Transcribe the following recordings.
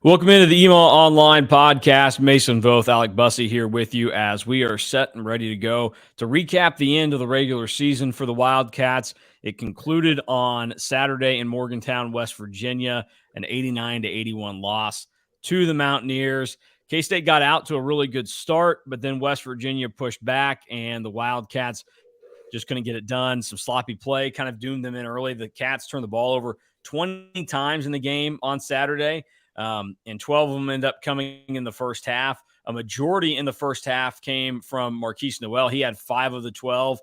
Welcome into the Emo Online podcast. Mason Voth, Alec Bussey here with you as we are set and ready to go to recap the end of the regular season for the Wildcats. It concluded on Saturday in Morgantown, West Virginia, an 89-81 loss to the Mountaineers. K-State got out to a really good start, but then West Virginia pushed back, and the Wildcats just couldn't get it done. Some sloppy play kind of doomed them in early. The Cats turned the ball over 20 times in the game on Saturday. And 12 of them end up coming in the first half. A majority in the first half came from Marquise Noel. He had 5 of the 12.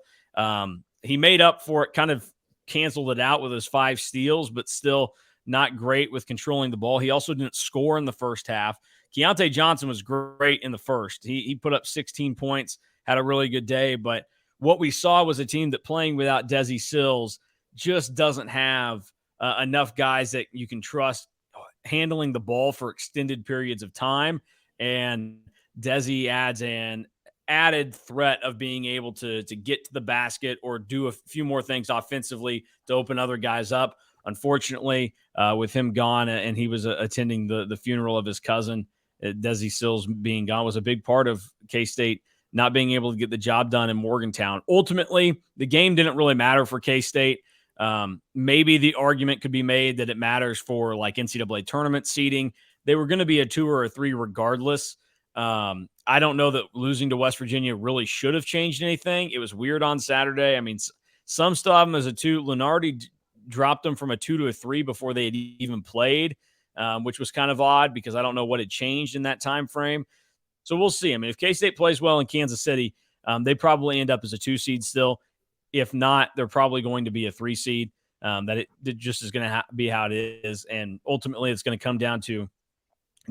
He made up for it, kind of canceled it out with his 5 steals, but still not great with controlling the ball. He also didn't score in the first half. Keontae Johnson was great in the first. He put up 16 points, had a really good day. But what we saw was a team that playing without Desi Sills just doesn't have enough guys that you can trust handling the ball for extended periods of time. And Desi adds an added threat of being able to get to the basket or do a few more things offensively to open other guys up. Unfortunately, with him gone and he was attending the funeral of his cousin, Desi Sills being gone was a big part of K-State not being able to get the job done in Morgantown. Ultimately, the game didn't really matter for K-State. Maybe the argument could be made that it matters for like NCAA tournament seeding. They were going to be a 2 or a 3 regardless. I don't know that losing to West Virginia really should have changed anything. It was weird on Saturday. I mean, some still have them as a 2. Lunardi dropped them from a 2 to a 3 before they had even played, which was kind of odd because I don't know what had changed in that time frame. So we'll see. I mean, if K-State plays well in Kansas City, they probably end up as a 2 seed still. If not, they're probably going to be a 3 seed. That it just is going to be how it is. And ultimately, it's going to come down to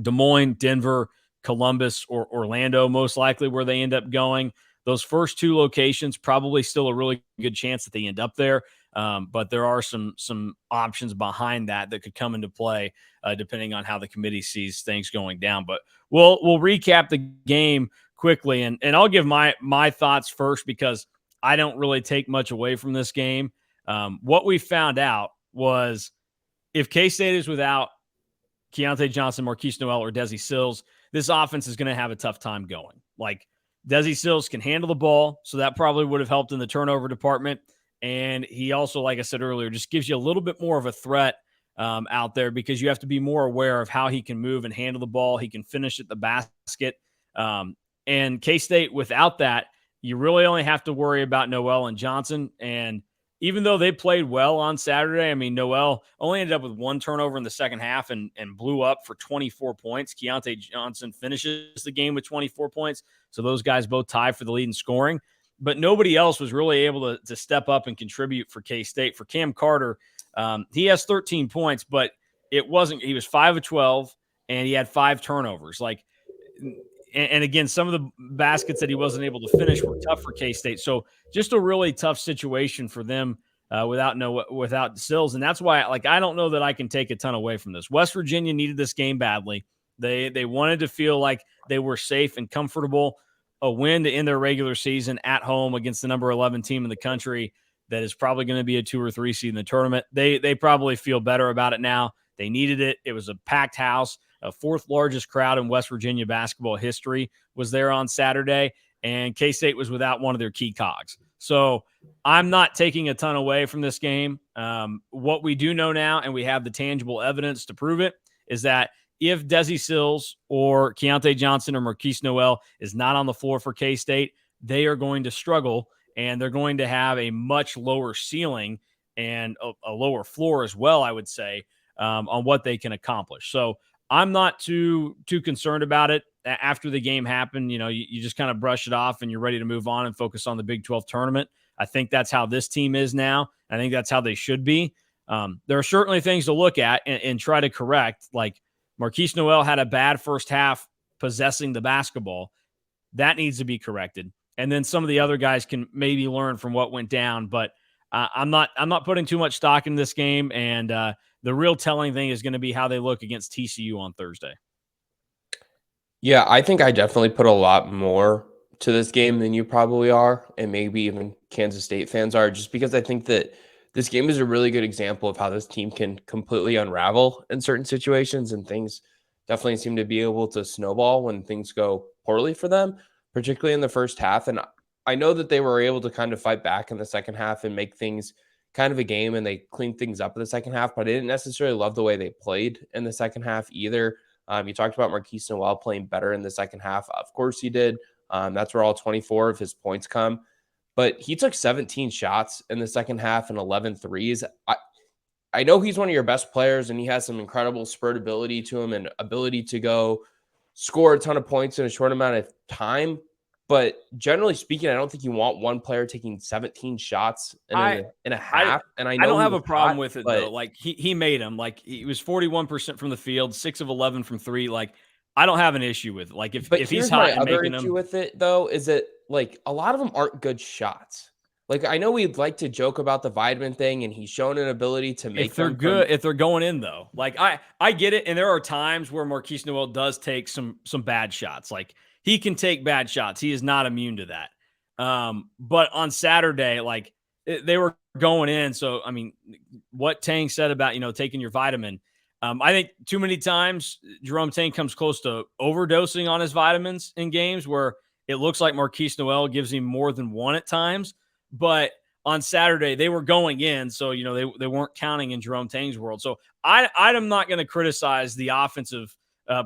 Des Moines, Denver, Columbus, or Orlando, most likely where they end up going. Those first 2 locations, probably still a really good chance that they end up there. But there are some options behind that could come into play depending on how the committee sees things going down. But we'll recap the game quickly, and I'll give my thoughts first because I don't really take much away from this game. What we found out was if K-State is without Keontae Johnson, Marquise Noel, or Desi Sills, this offense is going to have a tough time going. Like, Desi Sills can handle the ball, so that probably would have helped in the turnover department. And he also, like I said earlier, just gives you a little bit more of a threat out there because you have to be more aware of how he can move and handle the ball. He can finish at the basket. And K-State, without that, you really only have to worry about Noel and Johnson. And even though they played well on Saturday, I mean, Noel only ended up with 1 turnover in the second half and blew up for 24 points. Keontae Johnson finishes the game with 24 points. So those guys both tie for the lead in scoring. But nobody else was really able to step up and contribute for K-State. For Cam Carter, he has 13 points, but he was 5 of 12, and he had 5 turnovers. Like, and again, some of the baskets that he wasn't able to finish were tough for K-State. So just a really tough situation for them without Sills. And that's why, I don't know that I can take a ton away from this. West Virginia needed this game badly. They wanted to feel like they were safe and comfortable. A win to end their regular season at home against the number 11 team in the country that is probably going to be a 2 or 3 seed in the tournament. They probably feel better about it now. They needed it. It was a packed house. A 4th largest crowd in West Virginia basketball history was there on Saturday, and K-State was without one of their key cogs. So I'm not taking a ton away from this game. What we do know now, and we have the tangible evidence to prove it, is that if Desi Sills or Keontae Johnson or Marquise Noel is not on the floor for K-State, they are going to struggle, and they're going to have a much lower ceiling and a lower floor as well, I would say, on what they can accomplish. So I'm not too concerned about it. After the game happened, you just kind of brush it off and you're ready to move on and focus on the Big 12 tournament. I think that's how this team is now. I think that's how they should be. There are certainly things to look at and try to correct. Like, Marquise Noel had a bad first half possessing the basketball. That needs to be corrected. And then some of the other guys can maybe learn from what went down. But I'm not putting too much stock in this game. And the real telling thing is going to be how they look against TCU on Thursday. Yeah, I think I definitely put a lot more to this game than you probably are, and maybe even Kansas State fans are, just because I think that this game is a really good example of how this team can completely unravel in certain situations and things definitely seem to be able to snowball when things go poorly for them, particularly in the first half. And I know that they were able to kind of fight back in the second half and make things kind of a game, and they cleaned things up in the second half, but I didn't necessarily love the way they played in the second half either. You talked about Marquise Noel playing better in the second half. Of course he did. That's where all 24 of his points come. But he took 17 shots in the second half and 11 threes. I know he's one of your best players, and he has some incredible spurt ability to him and ability to go score a ton of points in a short amount of time. But generally speaking, I don't think you want one player taking 17 shots in a I half. And I I know don't he have was a problem hot, with it but though. Like he made him. Like he was 41% from the field, 6 of 11 from 3. Like I don't have an issue with it. Like if he's here's my hot and other making issue them, with it though, is that like a lot of them aren't good shots. Like I know we'd like to joke about the vitamin thing, and he's shown an ability to if make they're them from. good, if they're going in though. Like I get it, and there are times where Marquise Noel does take some bad shots. Like he can take bad shots. He is not immune to that. But on Saturday, like they were going in. So I mean, what Tang said about taking your vitamin. I think too many times Jerome Tang comes close to overdosing on his vitamins in games where it looks like Marquise Noel gives him more than one at times. But on Saturday, they were going in, so they weren't counting in Jerome Tang's world. So I'm not going to criticize the offensive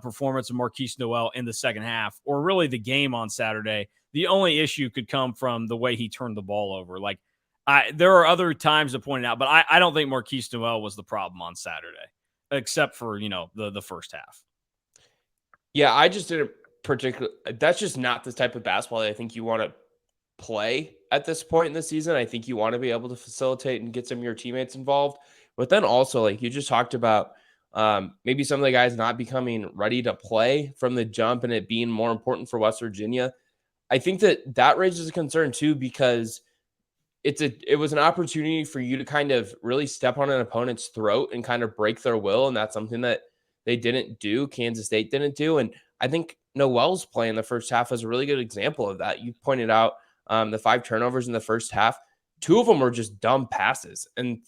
performance of Marquise Noel in the second half, or really the game on Saturday. The only issue could come from the way he turned the ball over. Like there are other times to point it out, but I don't think Marquise Noel was the problem on Saturday, except for the first half. Yeah, I just didn't particularly. That's just not the type of basketball that I think you want to play at this point in the season. I think you want to be able to facilitate and get some of your teammates involved. But then also, like you just talked about, maybe some of the guys not becoming ready to play from the jump and it being more important for West Virginia. I think that raises a concern too, because it was an opportunity for you to kind of really step on an opponent's throat and kind of break their will. And that's something that they didn't do. Kansas State didn't do. And I think Noel's play in the first half was a really good example of that. You pointed out the 5 turnovers in the first half. 2 of them were just dumb passes, and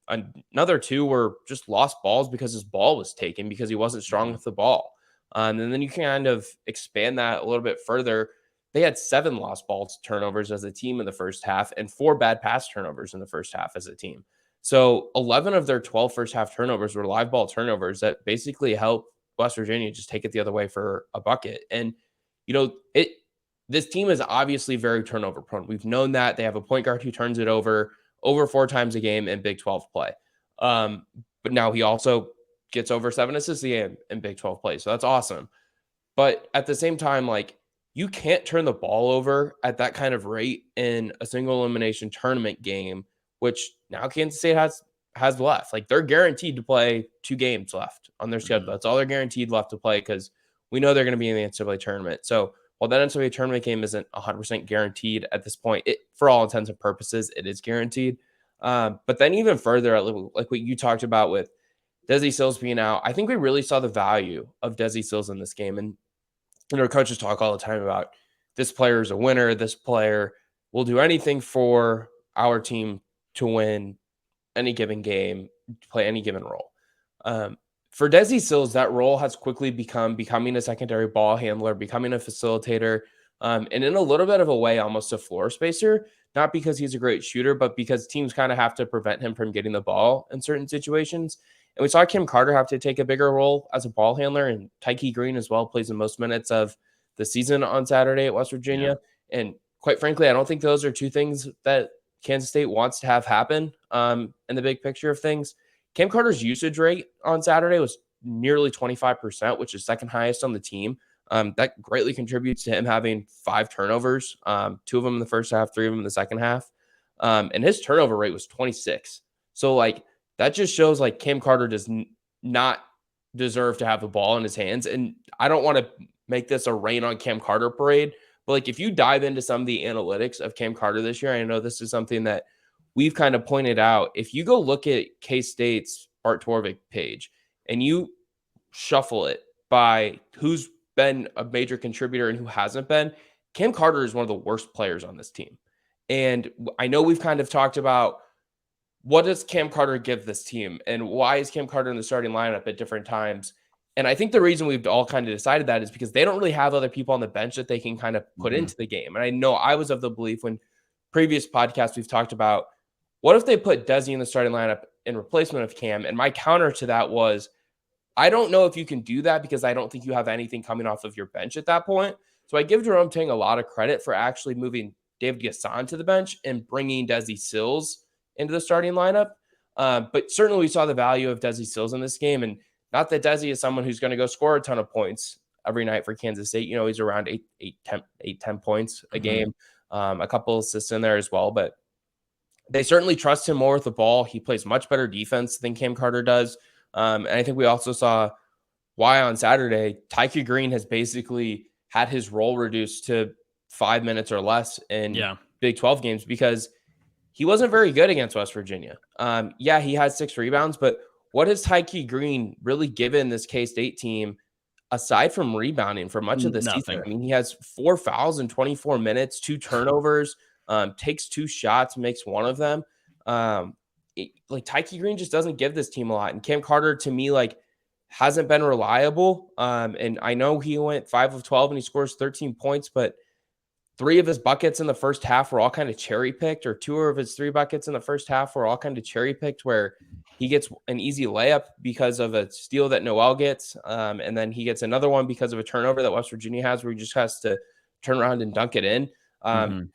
another 2 were just lost balls because his ball was taken because he wasn't strong with the ball. And then you kind of expand that a little bit further. They had 7 lost balls turnovers as a team in the first half and 4 bad pass turnovers in the first half as a team. So 11 of their 12 first half turnovers were live ball turnovers that basically helped West Virginia just take it the other way for a bucket. And, this team is obviously very turnover prone. We've known that. They have a point guard who turns it over 4 times a game in Big 12 play. But now he also gets over 7 assists a game in Big 12 play. So that's awesome. But at the same time, like, you can't turn the ball over at that kind of rate in a single elimination tournament game, which now Kansas State has left. Like they're guaranteed to play 2 games left on their schedule. That's all they're guaranteed left to play because we know they're going to be in the NCAA tournament. So while that NCAA tournament game isn't 100% guaranteed at this point, for all intents and purposes, it is guaranteed. But then even further, like what you talked about with Desi Sills being out, I think we really saw the value of Desi Sills in this game. And coaches talk all the time about this player is a winner. This player will do anything for our team to win any given game, play any given role. For Desi Sills, that role has quickly becoming a secondary ball handler, becoming a facilitator, and in a little bit of a way, almost a floor spacer, not because he's a great shooter, but because teams kind of have to prevent him from getting the ball in certain situations. And we saw Kim Carter have to take a bigger role as a ball handler, and Tyke Green as well plays the most minutes of the season on Saturday at West Virginia. Yeah. And quite frankly, I don't think those are 2 things that Kansas State wants to have happen in the big picture of things. Cam Carter's usage rate on Saturday was nearly 25%, which is second highest on the team. That greatly contributes to him having 5 turnovers, 2 of them in the first half, 3 of them in the second half. And his turnover rate was 26. So like, that just shows like Cam Carter does not deserve to have the ball in his hands. And I don't want to make this a rain on Cam Carter parade, but like if you dive into some of the analytics of Cam Carter this year, I know this is something that we've kind of pointed out. If you go look at K-State's Bart Torvik page and you shuffle it by who's been a major contributor and who hasn't been, Cam Carter is one of the worst players on this team. And I know we've kind of talked about what does Cam Carter give this team and why is Cam Carter in the starting lineup at different times? And I think the reason we've all kind of decided that is because they don't really have other people on the bench that they can kind of put into the game. And I know I was of the belief when previous podcasts we've talked about, what if they put Desi in the starting lineup in replacement of Cam? And my counter to that was, I don't know if you can do that because I don't think you have anything coming off of your bench at that point. So I give Jerome Tang a lot of credit for actually moving David Gasson to the bench and bringing Desi Sills into the starting lineup. But certainly we saw the value of Desi Sills in this game. And not that Desi is someone who's going to go score a ton of points every night for Kansas State. You know, he's around 10 points a game, a couple assists in there as well. But they certainly trust him more with the ball. He plays much better defense than Cam Carter does. And I think we also saw why on Saturday, Tyke Green has basically had his role reduced to 5 minutes or less in Big 12 games because he wasn't very good against West Virginia. He had 6 rebounds, but what has Tyke Green really given this K-State team aside from rebounding for much of the season? I mean, he has 4 fouls in 24 minutes, 2 turnovers, takes 2 shots, makes one of them. Tyke Green just doesn't give this team a lot. And Cam Carter, to me, hasn't been reliable. And I know he went 5 of 12 and he scores 13 points, but 3 of his buckets in the first half were all kind of cherry picked, or 2 of his 3 buckets in the first half were all kind of cherry picked, where he gets an easy layup because of a steal that Noel gets. And then he gets another one because of a turnover that West Virginia has, where he just has to turn around and dunk it in.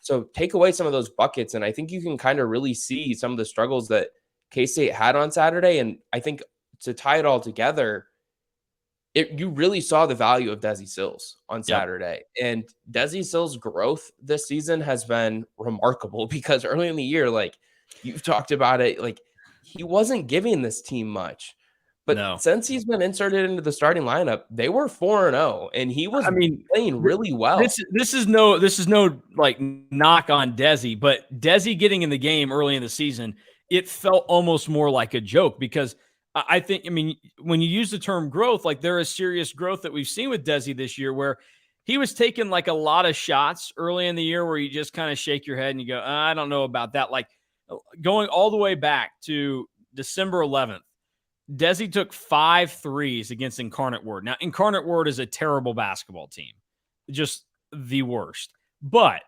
So take away some of those buckets, and I think you can kind of really see some of the struggles that K-State had on Saturday. And I think to tie it all together, you really saw the value of Desi Sills on Saturday. And Desi Sills' growth this season has been remarkable because early in the year, you've talked about it, he wasn't giving this team much. But since he's been inserted into the starting lineup, they were 4-0, and he was playing really well. This is no knock on Desi, but Desi getting in the game early in the season, it felt almost more like a joke because I think, when you use the term growth, there is serious growth that we've seen with Desi this year, where he was taking a lot of shots early in the year where you just kind of shake your head and you go, I don't know about that. Going all the way back to December 11th, Desi took 5 threes against Incarnate Word. Now, Incarnate Word is a terrible basketball team, just the worst. But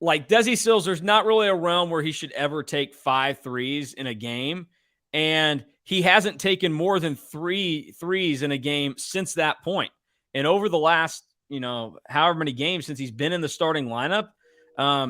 Desi Sills, there's not really a realm where he should ever take 5 threes in a game. And he hasn't taken more than 3 threes in a game since that point. And over the last, however many games since he's been in the starting lineup,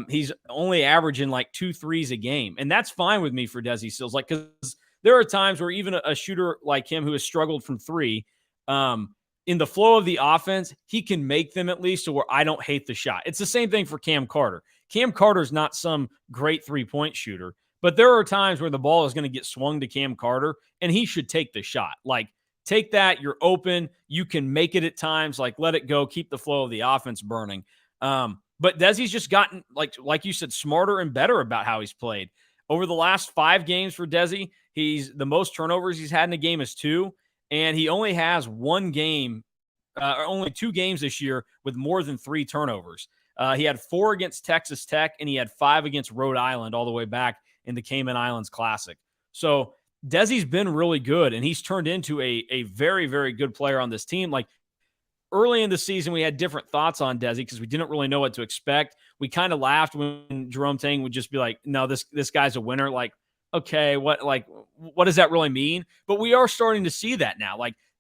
he's only averaging 2 threes a game. And that's fine with me for Desi Sills. Because there are times where even a shooter like him who has struggled from 3, in the flow of the offense, he can make them at least to where I don't hate the shot. It's the same thing for Cam Carter. Cam Carter's not some great 3-point shooter, but there are times where the ball is going to get swung to Cam Carter, and he should take the shot. Take that. You're open. You can make it at times. Let it go. Keep the flow of the offense burning. But Desi's just gotten, like you said, smarter and better about how he's played. Over the last 5 games for Desi, the most turnovers he's had in a game is 2, and he only has 1 game, or only 2 games this year with more than 3 turnovers. He had 4 against Texas Tech, and he had 5 against Rhode Island all the way back in the Cayman Islands Classic. So Desi's been really good, and he's turned into a very, very good player on this team. Early in the season, we had different thoughts on Desi because we didn't really know what to expect. We kind of laughed when Jerome Tang would just be like, no, this guy's a winner. Okay, what does that really mean? But we are starting to see that now.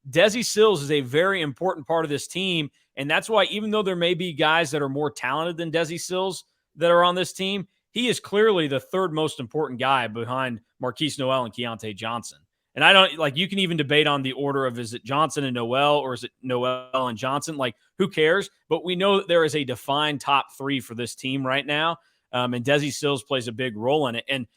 Desi Sills is a very important part of this team, and that's why even though there may be guys that are more talented than Desi Sills that are on this team, he is clearly the 3rd most important guy behind Marquise Noel and Keontae Johnson. And I don't you can even debate on the order of, is it Johnson and Noel or is it Noel and Johnson? Who cares? But we know that there is a defined top 3 for this team right now. And Desi Sills plays a big role in it. And,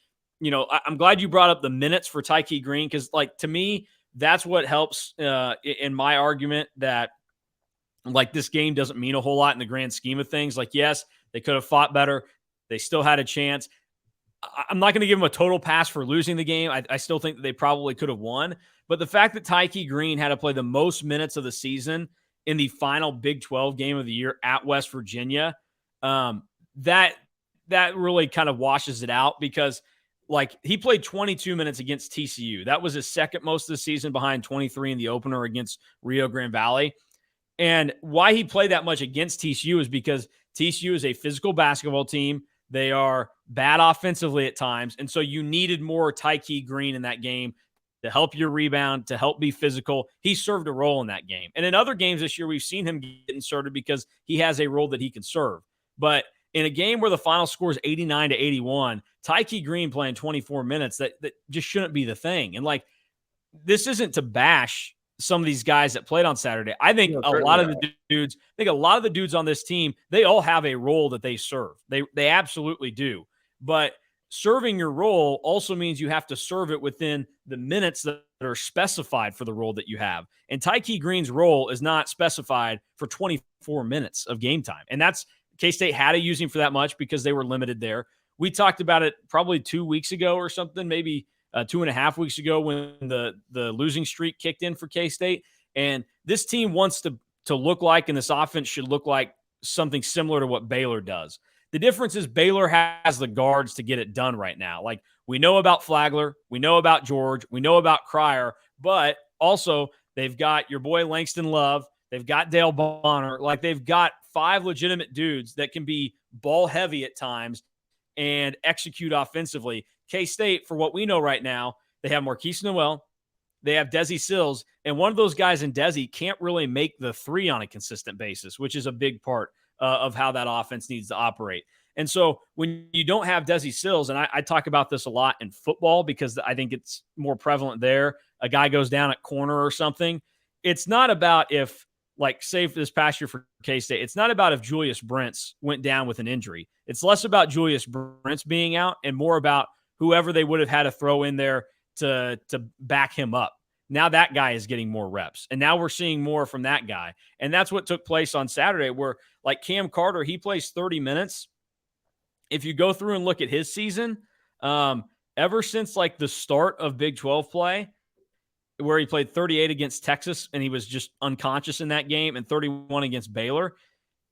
I'm glad you brought up the minutes for Tyke Green because, to me, that's what helps in my argument that, this game doesn't mean a whole lot in the grand scheme of things. Yes, they could have fought better. They still had a chance. I'm not going to give them a total pass for losing the game. I still think that they probably could have won. But the fact that Tyke Green had to play the most minutes of the season in the final Big 12 game of the year at West Virginia, that really kind of washes it out because like he played 22 minutes against TCU. That was his second most of the season behind 23 in the opener against Rio Grande Valley. And why he played that much against TCU is because TCU is a physical basketball team. They are bad offensively at times. And so you needed more Tyke Green in that game to help your rebound, to help be physical. He served a role in that game. And in other games this year, we've seen him get inserted because he has a role that he can serve. But in a game where the final score is 89-81, Tyke Green playing 24 minutes, that just shouldn't be the thing. And like, this isn't to bash some of these guys that played on Saturday. I think a lot of the dudes on this team, they all have a role that they serve. They absolutely do. But serving your role also means you have to serve it within the minutes that are specified for the role that you have. And Tyke Green's role is not specified for 24 minutes of game time. And that's K-State had to use him for that much because they were limited there. We talked about it probably 2 weeks ago or something, maybe 2.5 weeks ago when the losing streak kicked in for K-State. And this team wants to look like, and this offense should look like something similar to what Baylor does. The difference is Baylor has the guards to get it done right now. Like, we know about Flagler, we know about George, we know about Cryer, but also they've got your boy Langston Love, they've got Dale Bonner. Like, they've got 5 legitimate dudes that can be ball heavy at times and execute offensively. K-State, for what we know right now, they have Marquise Noel, they have Desi Sills, and one of those guys in Desi can't really make the three on a consistent basis, which is a big part of how that offense needs to operate. And so when you don't have Desi Sills, and I talk about this a lot in football because I think it's more prevalent there, a guy goes down at corner or something, it's not about if, like, say this past year for K-State, it's not about if Julius Brents went down with an injury. It's less about Julius Brents being out and more about whoever they would have had to throw in there to back him up. Now that guy is getting more reps. And now we're seeing more from that guy. And that's what took place on Saturday, where, like, Cam Carter, he plays 30 minutes. If you go through and look at his season, ever since like the start of Big 12 play, where he played 38 against Texas and he was just unconscious in that game, and 31 against Baylor,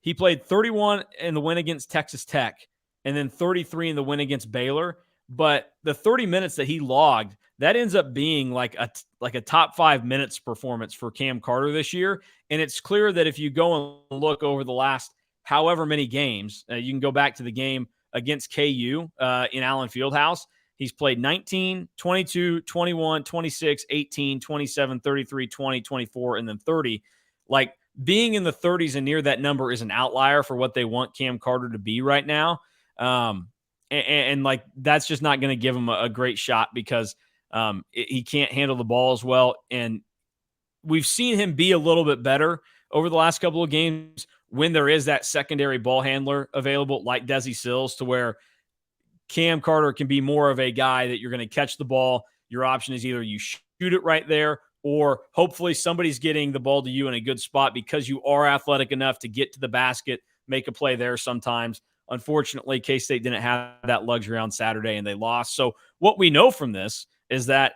he played 31 in the win against Texas Tech and then 33 in the win against Baylor. But the 30 minutes that he logged, that ends up being like a top 5 minutes performance for Cam Carter this year. And it's clear that if you go and look over the last however many games, you can go back to the game against KU in Allen Fieldhouse. He's played 19, 22, 21, 26, 18, 27, 33, 20, 24, and then 30. Like, being in the 30s and near that number is an outlier for what they want Cam Carter to be right now. And like, that's just not going to give him a great shot because he can't handle the ball as well. And we've seen him be a little bit better over the last couple of games when there is that secondary ball handler available like Desi Sills, to where Cam Carter can be more of a guy that you're going to catch the ball. Your option is either you shoot it right there, or hopefully somebody's getting the ball to you in a good spot because you are athletic enough to get to the basket, make a play there sometimes. Unfortunately, K-State didn't have that luxury on Saturday and they lost. So what we know from this is that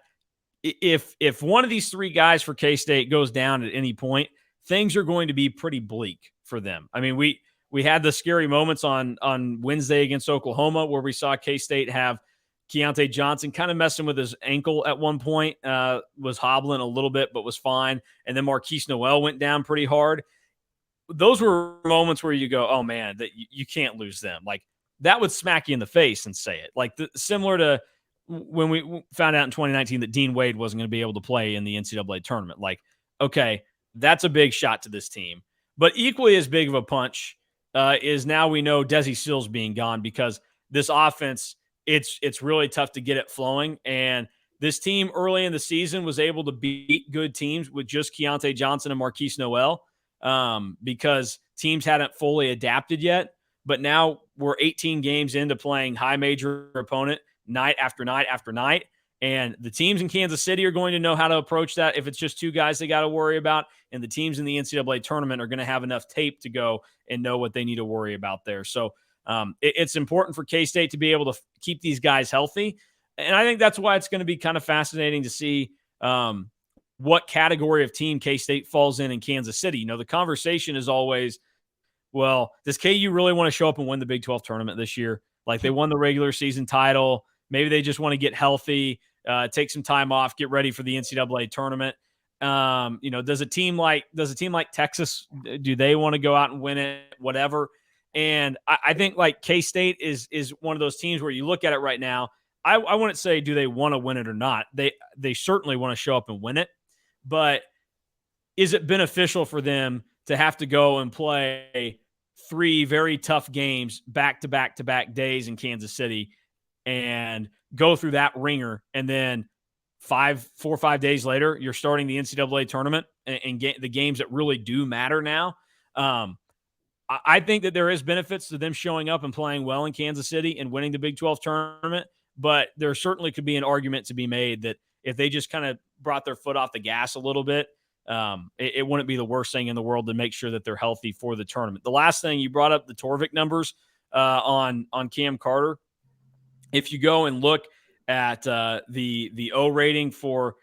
if one of these 3 guys for K-State goes down at any point, things are going to be pretty bleak for them. I mean, we had the scary moments on Wednesday against Oklahoma where we saw K-State have Keontae Johnson kind of messing with his ankle at one point, was hobbling a little bit, but was fine. And then Marquise Noel went down pretty hard. Those were moments where you go, oh man, that you can't lose them. Like, that would smack you in the face and say it. Like, similar to when we found out in 2019 that Dean Wade wasn't going to be able to play in the NCAA tournament. Like, okay, that's a big shot to this team. But equally as big of a punch is now we know Desi Sills being gone, because this offense, it's really tough to get it flowing. And this team early in the season was able to beat good teams with just Keontae Johnson and Marquise Noel because teams hadn't fully adapted yet. But now we're 18 games into playing high major opponent night after night after night. And the teams in Kansas City are going to know how to approach that if it's just 2 guys they got to worry about. And the teams in the NCAA tournament are going to have enough tape to go and know what they need to worry about there. So it's important for K-State to be able to keep these guys healthy. And I think that's why it's going to be kind of fascinating to see what category of team K-State falls in Kansas City. You know, the conversation is always, well, does KU really want to show up and win the Big 12 tournament this year? Like, they won the regular season title. Maybe they just want to get healthy, take some time off, get ready for the NCAA tournament. Does a team like Texas, do they want to go out and win it? Whatever. And I think like K-State is one of those teams where you look at it right now. I wouldn't say do they want to win it or not. They certainly want to show up and win it, but is it beneficial for them to have to go and play 3 very tough games back to back days in Kansas City and go through that ringer, and then 4 or 5 days later you're starting the NCAA tournament and the games that really do matter now? I think that there is benefits to them showing up and playing well in Kansas City and winning the Big 12 tournament, but there certainly could be an argument to be made that if they just kind of brought their foot off the gas a little bit, it wouldn't be the worst thing in the world to make sure that they're healthy for the tournament. The last thing, you brought up the Torvik numbers on Cam Carter. If you go and look at the O rating for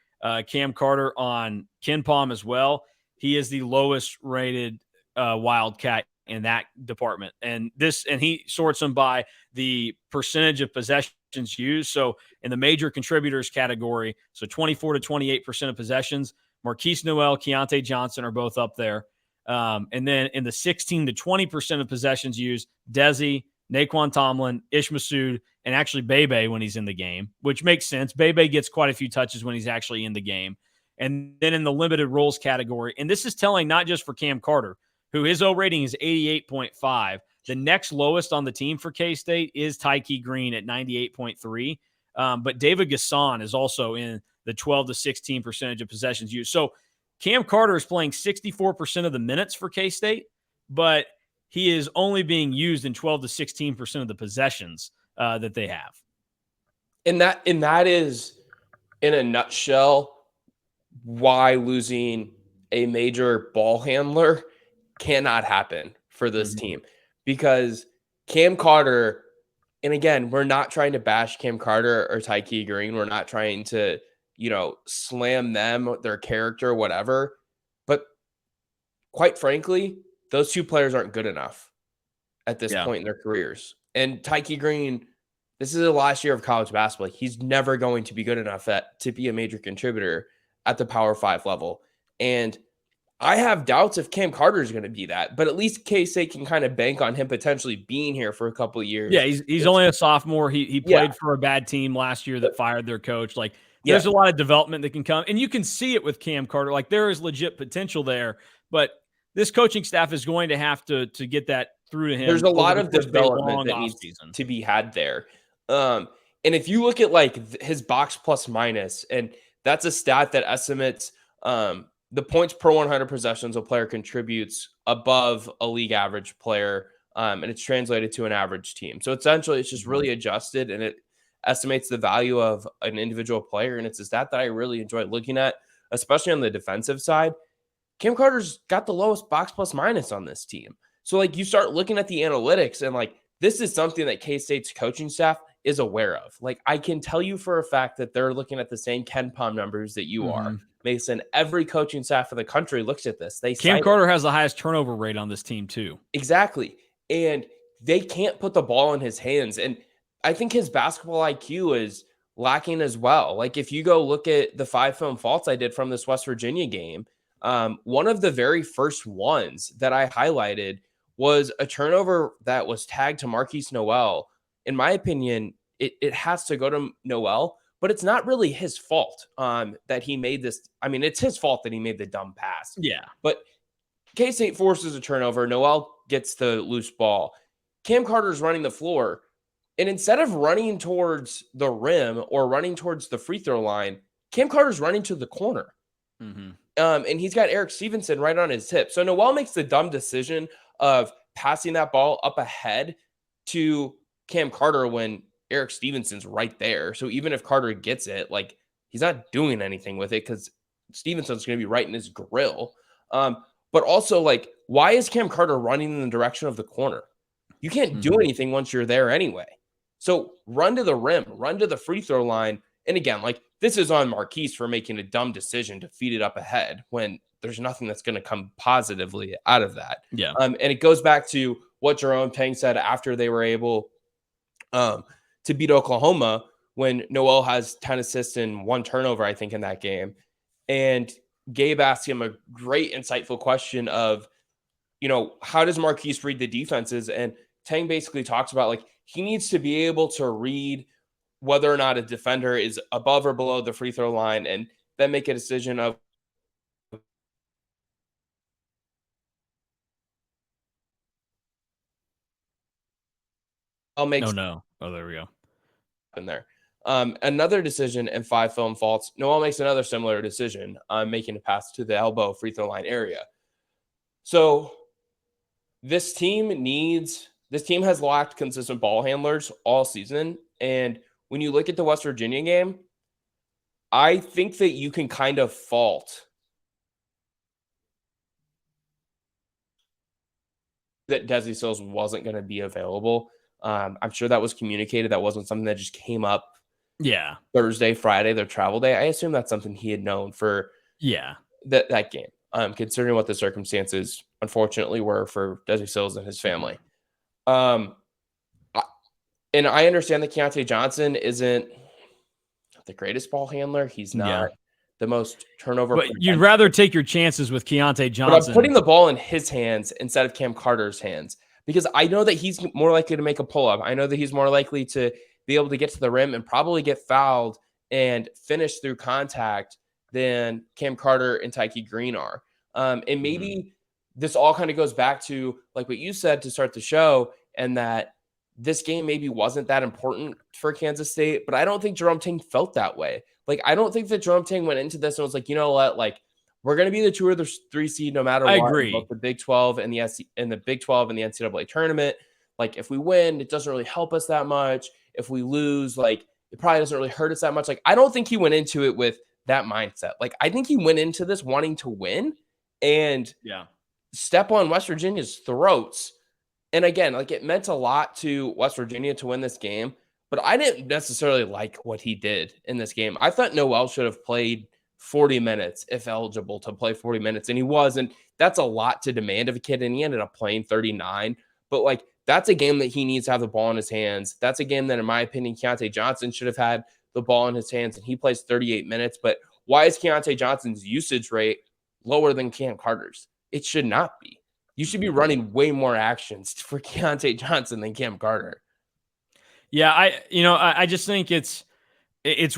Cam Carter on KenPom as well, he is the lowest rated Wildcat in that department. And he sorts them by the percentage of possessions used. So in the major contributors category, so 24 to 28% of possessions, Marquise Noel, Keontae Johnson are both up there. And then in the 16 to 20% of possessions used, Desi, Naquan Tomlin, Ish Massoud, and actually Bebe when he's in the game, which makes sense. Bebe gets quite a few touches when he's actually in the game. And then in the limited roles category, and this is telling not just for Cam Carter, who his O rating is 88.5. The next lowest on the team for K-State is Tyke Green at 98.3. But David Gasson is also in the 12 to 16% of possessions used. So Cam Carter is playing 64% of the minutes for K-State, but he is only being used in 12 to 16% of the possessions that they have. And that is, in a nutshell, why losing a major ball handler cannot happen for this team. Because Cam Carter, and again, we're not trying to bash Cam Carter or Tyke Green. We're not trying to, slam them, their character, whatever. But quite frankly, those two players aren't good enough at this point in their careers. And Tyke Green, this is the last year of college basketball. He's never going to be good enough to be a major contributor at the Power 5 level. And I have doubts if Cam Carter is going to be that, but at least K-State can kind of bank on him potentially being here for a couple of years. Yeah, he's only a sophomore. He played for a bad team last year that fired their coach. Like, there's a lot of development that can come, and you can see it with Cam Carter. Like, there is legit potential there, but this coaching staff is going to have to get that through to him. There's a lot of development that needs to be had there. And if you look at like his box plus minus, and that's a stat that estimates the points per 100 possessions a player contributes above a league average player, and it's translated to an average team. So essentially, it's just really adjusted, and it estimates the value of an individual player. And it's a stat that I really enjoy looking at, especially on the defensive side. Cam Carter's got the lowest box plus minus on this team. So like you start looking at the analytics, and like this is something that K-State's coaching staff is aware of. Like I can tell you for a fact that they're looking at the same KenPom numbers that you are. Mason, every coaching staff in the country looks at this. Cam Carter has the highest turnover rate on this team too. Exactly. And they can't put the ball in his hands. And I think his basketball IQ is lacking as well. Like if you go look at the 5 film faults I did from this West Virginia game, one of the very first ones that I highlighted was a turnover that was tagged to Marquise Noel. In my opinion, it has to go to Noel, but it's not really his fault that he made this. I mean, it's his fault that he made the dumb pass. Yeah. But K-State forces a turnover. Noel gets the loose ball. Cam Carter's running the floor. And instead of running towards the rim or running towards the free throw line, Cam Carter's running to the corner. And he's got Eric Stevenson right on his hip. So Noel makes the dumb decision of passing that ball up ahead to Cam Carter when Eric Stevenson's right there. So even if Carter gets it, like he's not doing anything with it because Stevenson's going to be right in his grill. But also, like, why is Cam Carter running in the direction of the corner? You can't do anything once you're there anyway. So run to the rim, run to the free throw line. And again, like this is on Marquise for making a dumb decision to feed it up ahead when there's nothing that's going to come positively out of that. Yeah. And it goes back to what Jerome Tang said after they were able to beat Oklahoma when Noel has 10 assists and 1 turnover, I think, in that game. And Gabe asked him a great, insightful question of, how does Marquise read the defenses? And Tang basically talks about, like, he needs to be able to read whether or not a defender is above or below the free throw line and then make a decision of, I'll make Oh, no. Oh, there we go. in there. Another decision and 5 film faults. Noel makes another similar decision, making a pass to the elbow free throw line area. So this team has lacked consistent ball handlers all season. And when you look at the West Virginia game, I think that you can kind of fault that Desi Sills wasn't going to be available. I'm sure that was communicated. That wasn't something that just came up Thursday, Friday, their travel day. I assume that's something he had known for that game, considering what the circumstances unfortunately were for Desi Sills and his family. And I understand that Keontae Johnson isn't the greatest ball handler. He's not the most turnover. But you'd rather take your chances with Keontae Johnson. But I'm putting the ball in his hands instead of Cam Carter's hands because I know that he's more likely to make a pull-up. I know that he's more likely to be able to get to the rim and probably get fouled and finish through contact than Cam Carter and Tyke Green are. And maybe this all kind of goes back to like what you said to start the show, and that this game maybe wasn't that important for Kansas State, but I don't think Jerome Tang felt that way. Like, I don't think that Jerome Tang went into this and was like, you know what, like, we're going to be the 2 or the 3 seed no matter what. I agree. Both the Big 12 and the Big 12 and the NCAA tournament. Like, if we win, it doesn't really help us that much. If we lose, like, it probably doesn't really hurt us that much. Like, I don't think he went into it with that mindset. Like, I think he went into this wanting to win and step on West Virginia's throats. And again, like, it meant a lot to West Virginia to win this game, but I didn't necessarily like what he did in this game. I thought Noel should have played 40 minutes if eligible to play 40 minutes, and he was. And that's a lot to demand of a kid, and he ended up playing 39. But, like, that's a game that he needs to have the ball in his hands. That's a game that, in my opinion, Keontae Johnson should have had the ball in his hands, and he plays 38 minutes. But why is Keontae Johnson's usage rate lower than Cam Carter's? It should not be. You should be running way more actions for Keontae Johnson than Cam Carter. Yeah, I just think it's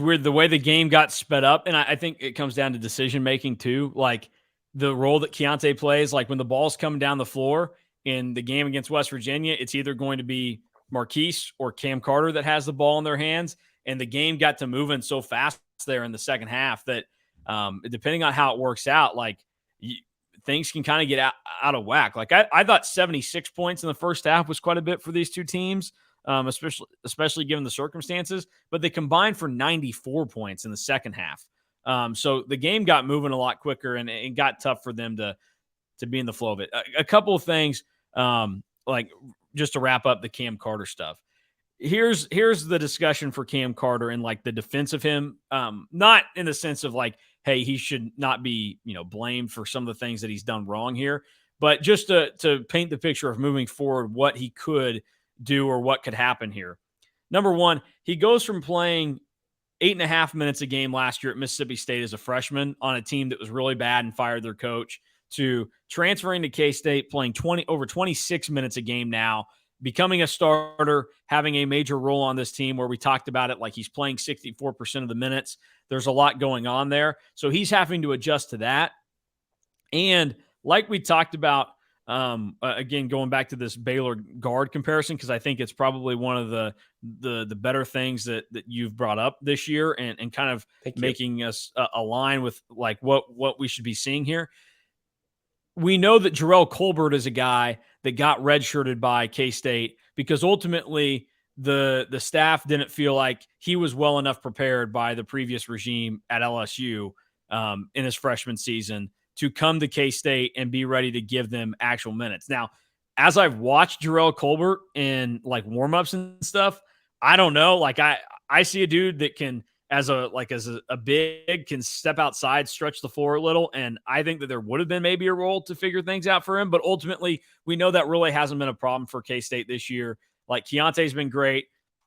weird the way the game got sped up, and I think it comes down to decision making too. Like the role that Keontae plays, like when the ball's coming down the floor in the game against West Virginia, it's either going to be Marquise or Cam Carter that has the ball in their hands, and the game got to moving so fast there in the second half that depending on how it works out, like things can kind of get out of whack. Like I thought 76 points in the first half was quite a bit for these two teams, especially given the circumstances, but they combined for 94 points in the second half. So the game got moving a lot quicker, and it got tough for them to be in the flow of it. A couple of things, like just to wrap up the Cam Carter stuff. Here's the discussion for Cam Carter and like the defense of him. Not in the sense of like, hey, he should not be, blamed for some of the things that he's done wrong here, but just to paint the picture of moving forward, what he could do or what could happen here. Number one, he goes from playing 8.5 minutes a game last year at Mississippi State as a freshman on a team that was really bad and fired their coach, to transferring to K-State, playing over 26 minutes a game now, becoming a starter, having a major role on this team where we talked about it, like he's playing 64% of the minutes. There's a lot going on there. So he's having to adjust to that. And like we talked about, again, going back to this Baylor guard comparison, because I think it's probably one of the better things that you've brought up this year and kind of making us align with like what we should be seeing here. We know that Jarrell Colbert is a guy that got redshirted by K-State because ultimately the staff didn't feel like he was well enough prepared by the previous regime at LSU in his freshman season to come to K-State and be ready to give them actual minutes. Now, as I've watched Jarrell Colbert in like warmups and stuff, I don't know. Like I see a dude that can, as a big, can step outside, stretch the floor a little. And I think that there would have been maybe a role to figure things out for him. But ultimately, we know that really hasn't been a problem for K-State this year. Like Keontae's been great.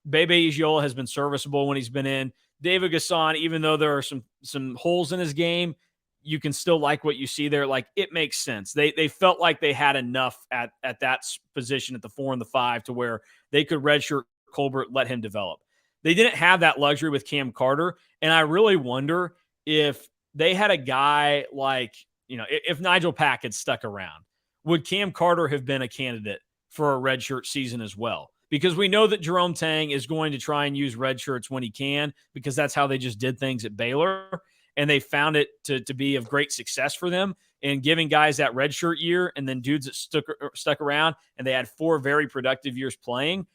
Bebe Ijiola has been serviceable when he's been in. David Gasson, even though there are some holes in his game, you can still like what you see there. Like, it makes sense. They felt like they had enough at that position at the 4 and the 5 to where they could redshirt Colbert, let him develop. They didn't have that luxury with Cam Carter, and I really wonder if they had a guy like, if Nigel Pack had stuck around, would Cam Carter have been a candidate for a redshirt season as well? Because we know that Jerome Tang is going to try and use red shirts when he can, because that's how they just did things at Baylor. And they found it to be of great success for them in giving guys that red shirt year, and then dudes that stuck around, and they had 4 very productive years playing.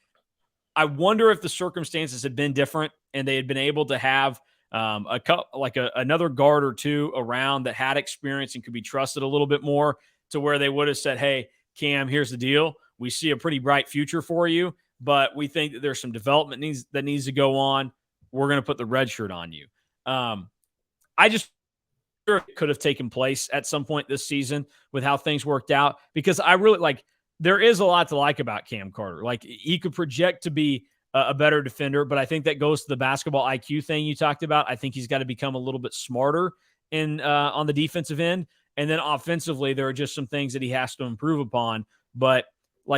I wonder if the circumstances had been different and they had been able to have another guard or two around that had experience and could be trusted a little bit more, to where they would have said, hey, Cam, here's the deal. We see a pretty bright future for you, but we think that there's some development that needs to go on. We're going to put the red shirt on you. I just it could have taken place at some point this season with how things worked out, because I really there is a lot to like about Cam Carter. Like, he could project to be a better defender, but I think that goes to the basketball IQ thing you talked about. I think he's got to become a little bit smarter on the defensive end. And then offensively, there are just some things that he has to improve upon. But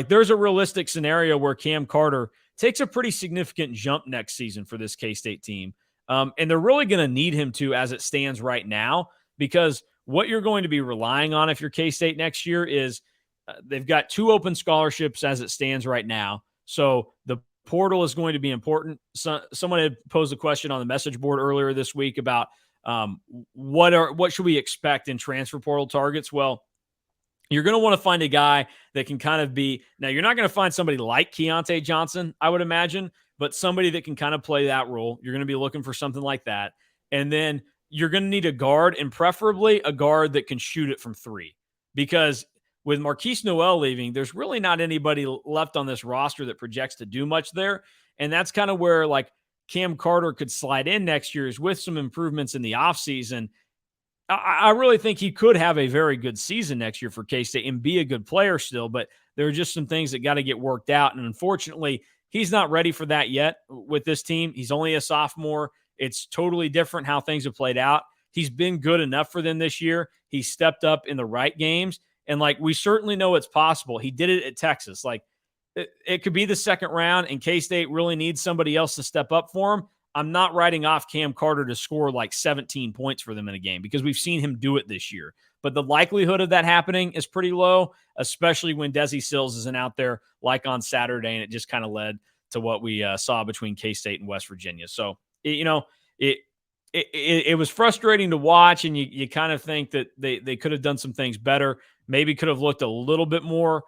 there's a realistic scenario where Cam Carter takes a pretty significant jump next season for this K-State team. And they're really going to need him to, as it stands right now, because what you're going to be relying on if you're K-State next year is they've got 2 open scholarships as it stands right now. So the portal is going to be important. Someone had posed a question on the message board earlier this week about what should we expect in transfer portal targets? Well, you're going to want to find a guy that can kind of be – now, you're not going to find somebody like Keontae Johnson, I would imagine, but somebody that can kind of play that role. You're going to be looking for something like that. And then you're going to need a guard, and preferably a guard that can shoot it from 3. Because with Marquise Noel leaving, there's really not anybody left on this roster that projects to do much there. And that's kind of where Cam Carter could slide in next year, is with some improvements in the offseason. I really think he could have a very good season next year for K-State and be a good player still, but there are just some things that got to get worked out. And unfortunately, he's not ready for that yet with this team. He's only a sophomore. It's totally different how things have played out. He's been good enough for them this year. He stepped up in the right games. And we certainly know it's possible. He did it at Texas. It could be the second round, and K-State really needs somebody else to step up for him. I'm not writing off Cam Carter to score 17 points for them in a game, because we've seen him do it this year. But the likelihood of that happening is pretty low, especially when Desi Sills isn't out there on Saturday, and it just kind of led to what we saw between K-State and West Virginia. So, it was frustrating to watch, and you kind of think that they could have done some things better, maybe could have looked a little bit more,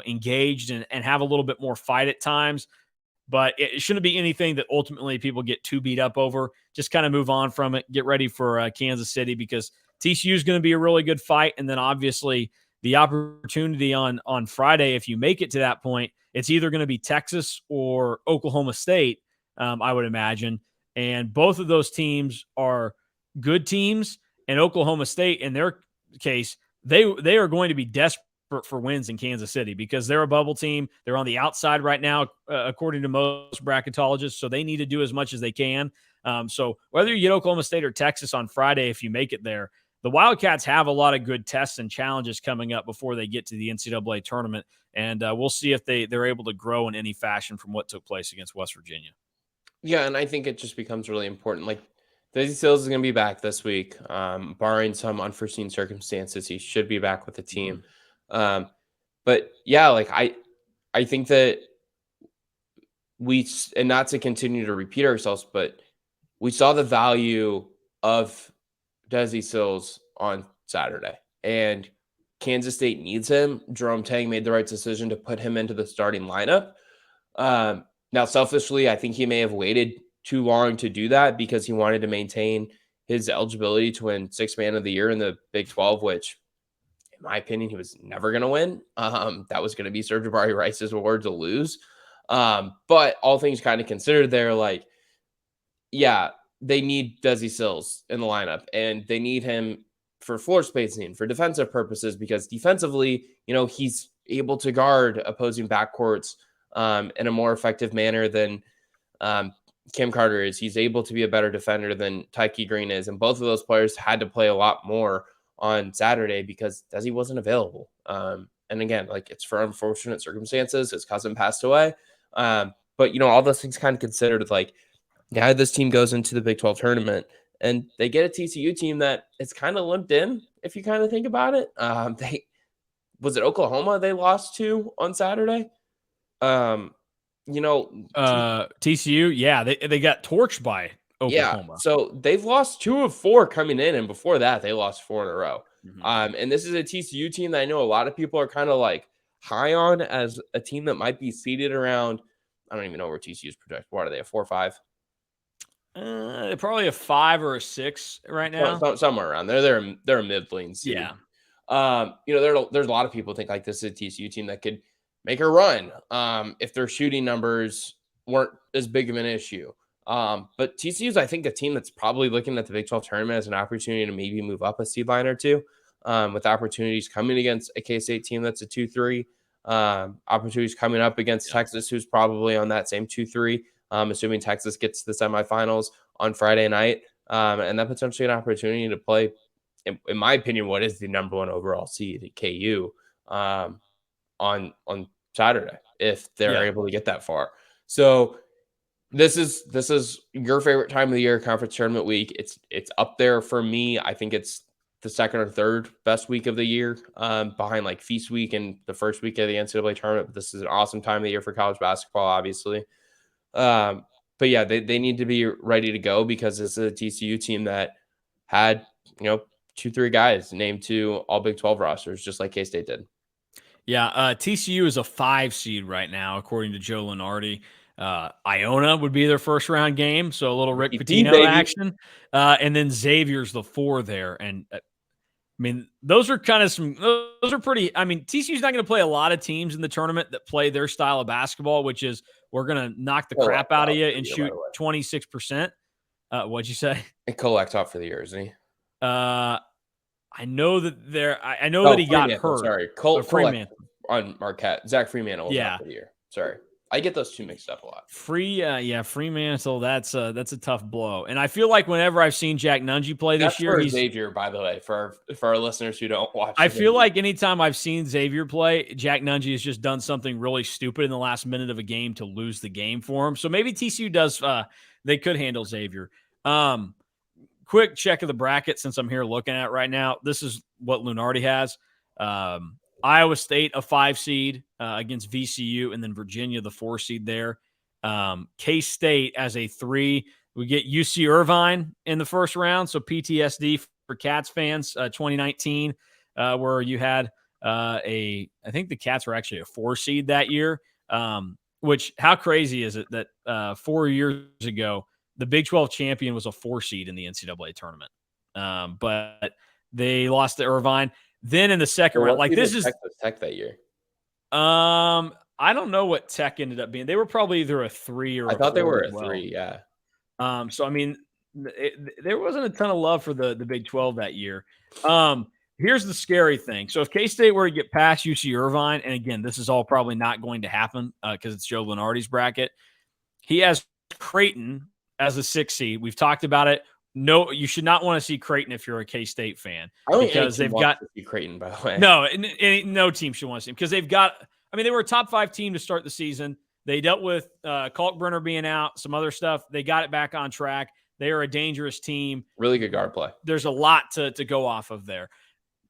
engaged and have a little bit more fight at times. But it shouldn't be anything that ultimately people get too beat up over. Just kind of move on from it. Get ready for Kansas City, because TCU is going to be a really good fight. And then obviously the opportunity on Friday, if you make it to that point, it's either going to be Texas or Oklahoma State, I would imagine. And both of those teams are good teams. And Oklahoma State, in their case, they are going to be desperate for wins in Kansas City, because they're a bubble team. They're on the outside right now, according to most bracketologists. So they need to do as much as they can. So whether you get Oklahoma State or Texas on Friday, if you make it there, the Wildcats have a lot of good tests and challenges coming up before they get to the NCAA tournament. And we'll see if they're able to grow in any fashion from what took place against West Virginia. Yeah, and I think it just becomes really important. Desi Sills is going to be back this week, barring some unforeseen circumstances. He should be back with the team. But yeah, I think that and not to continue to repeat ourselves, but we saw the value of Desi Sills on Saturday, and Kansas State needs him. Jerome Tang made the right decision to put him into the starting lineup. Now, selfishly, I think he may have waited too long to do that, because he wanted to maintain his eligibility to win Sixth Man of the Year in the Big 12, which, in my opinion, he was never going to win. That was going to be Sir Jabari Rice's award to lose. But all things kind of considered, they're they need Desi Sills in the lineup, and they need him for floor spacing, for defensive purposes, because defensively, he's able to guard opposing backcourts in a more effective manner than Kim Carter is. He's able to be a better defender than Tyke Green is. And both of those players had to play a lot more on Saturday because Desi wasn't available. And again, like, it's for unfortunate circumstances. His cousin passed away. But, all those things kind of considered, like, yeah, this team goes into the Big 12 tournament and they get a TCU team that it's kind of limped in, if you kind of think about it. Was it Oklahoma they lost to on Saturday? TCU, yeah, they got torched by Oklahoma. Yeah, so they've lost 2 of 4 coming in, and before that, they lost 4 in a row. Mm-hmm. And this is a TCU team that I know a lot of people are kind of like high on as a team that might be seated around. I don't even know where TCU's projected. What are they, a 4 or 5? They're probably a 5 or a 6 right now. Somewhere around there. They're a mid-lane seed. Yeah. There's a lot of people think like this is a TCU team that could make a run if their shooting numbers weren't as big of an issue. But TCU is, I think, a team that's probably looking at the Big 12 tournament as an opportunity to maybe move up a seed line or two, with opportunities coming against a K-State team that's a 2-3, opportunities coming up against Texas, who's probably on that same 2-3, assuming Texas gets to the semifinals on Friday night, and then potentially an opportunity to play, in my opinion, what is the number 1 overall seed at KU on Saturday, if they're able to get that far. So this is your favorite time of the year, conference tournament week. It's up there for me. I think it's the second or third best week of the year, behind like Feast Week and the first week of the NCAA tournament. But this is an awesome time of the year for college basketball, obviously. But yeah, they need to be ready to go because this is a TCU team that had 2-3 guys named to all Big 12 rosters, just like K-State did. Yeah, TCU is a 5 seed right now, according to Joe Lunardi. Iona would be their first round game, so a little Rick Pitino action. And then Xavier's the 4 there. And I mean, those are pretty. I mean, TCU's not going to play a lot of teams in the tournament that play their style of basketball, which is we're going to knock the crap out of you and shoot 26%. What'd you say? And Collect's out for the year, isn't he? I know that that he got hurt. Sorry, Freemantle on Marquette. Zach Freemantle was out for the year. Sorry, I get those two mixed up a lot. Freemantle. That's a tough blow. And I feel like whenever I've seen Jack Nunge play this year, he's Xavier. By the way, for our listeners who don't watch, I feel like anytime I've seen Xavier play, Jack Nunge has just done something really stupid in the last minute of a game to lose the game for him. So maybe TCU does. They could handle Xavier. Quick check of the bracket since I'm here looking at it right now. This is what Lunardi has. Iowa State, a 5 seed against VCU, and then Virginia, the 4 seed there. K-State as a 3. We get UC Irvine in the first round, so PTSD for Cats fans, 2019, where you had I think the Cats were actually a 4 seed that year, which how crazy is it that 4 years ago, the Big 12 champion was a 4 seed in the NCAA tournament. But they lost to Irvine. Then in the second round, like this is Texas Tech that year. I don't know what Tech ended up being. They were probably either a 3 or I thought they were a 3. Yeah. So I mean, there wasn't a ton of love for the Big 12 that year. Here's the scary thing. So if K-State were to get past UC Irvine, and again, this is all probably not going to happen because it's Joe Lunardi's bracket. He has Creighton as a 6 seed. We've talked about it. No, you should not want to see Creighton if you're a K-State fan because they've got Creighton, by the way. No team should want to see him because they've got. I mean, they were a top 5 team to start the season. They dealt with Kalkbrenner being out, some other stuff. They got it back on track. They are a dangerous team. Really good guard play. There's a lot to go off of there.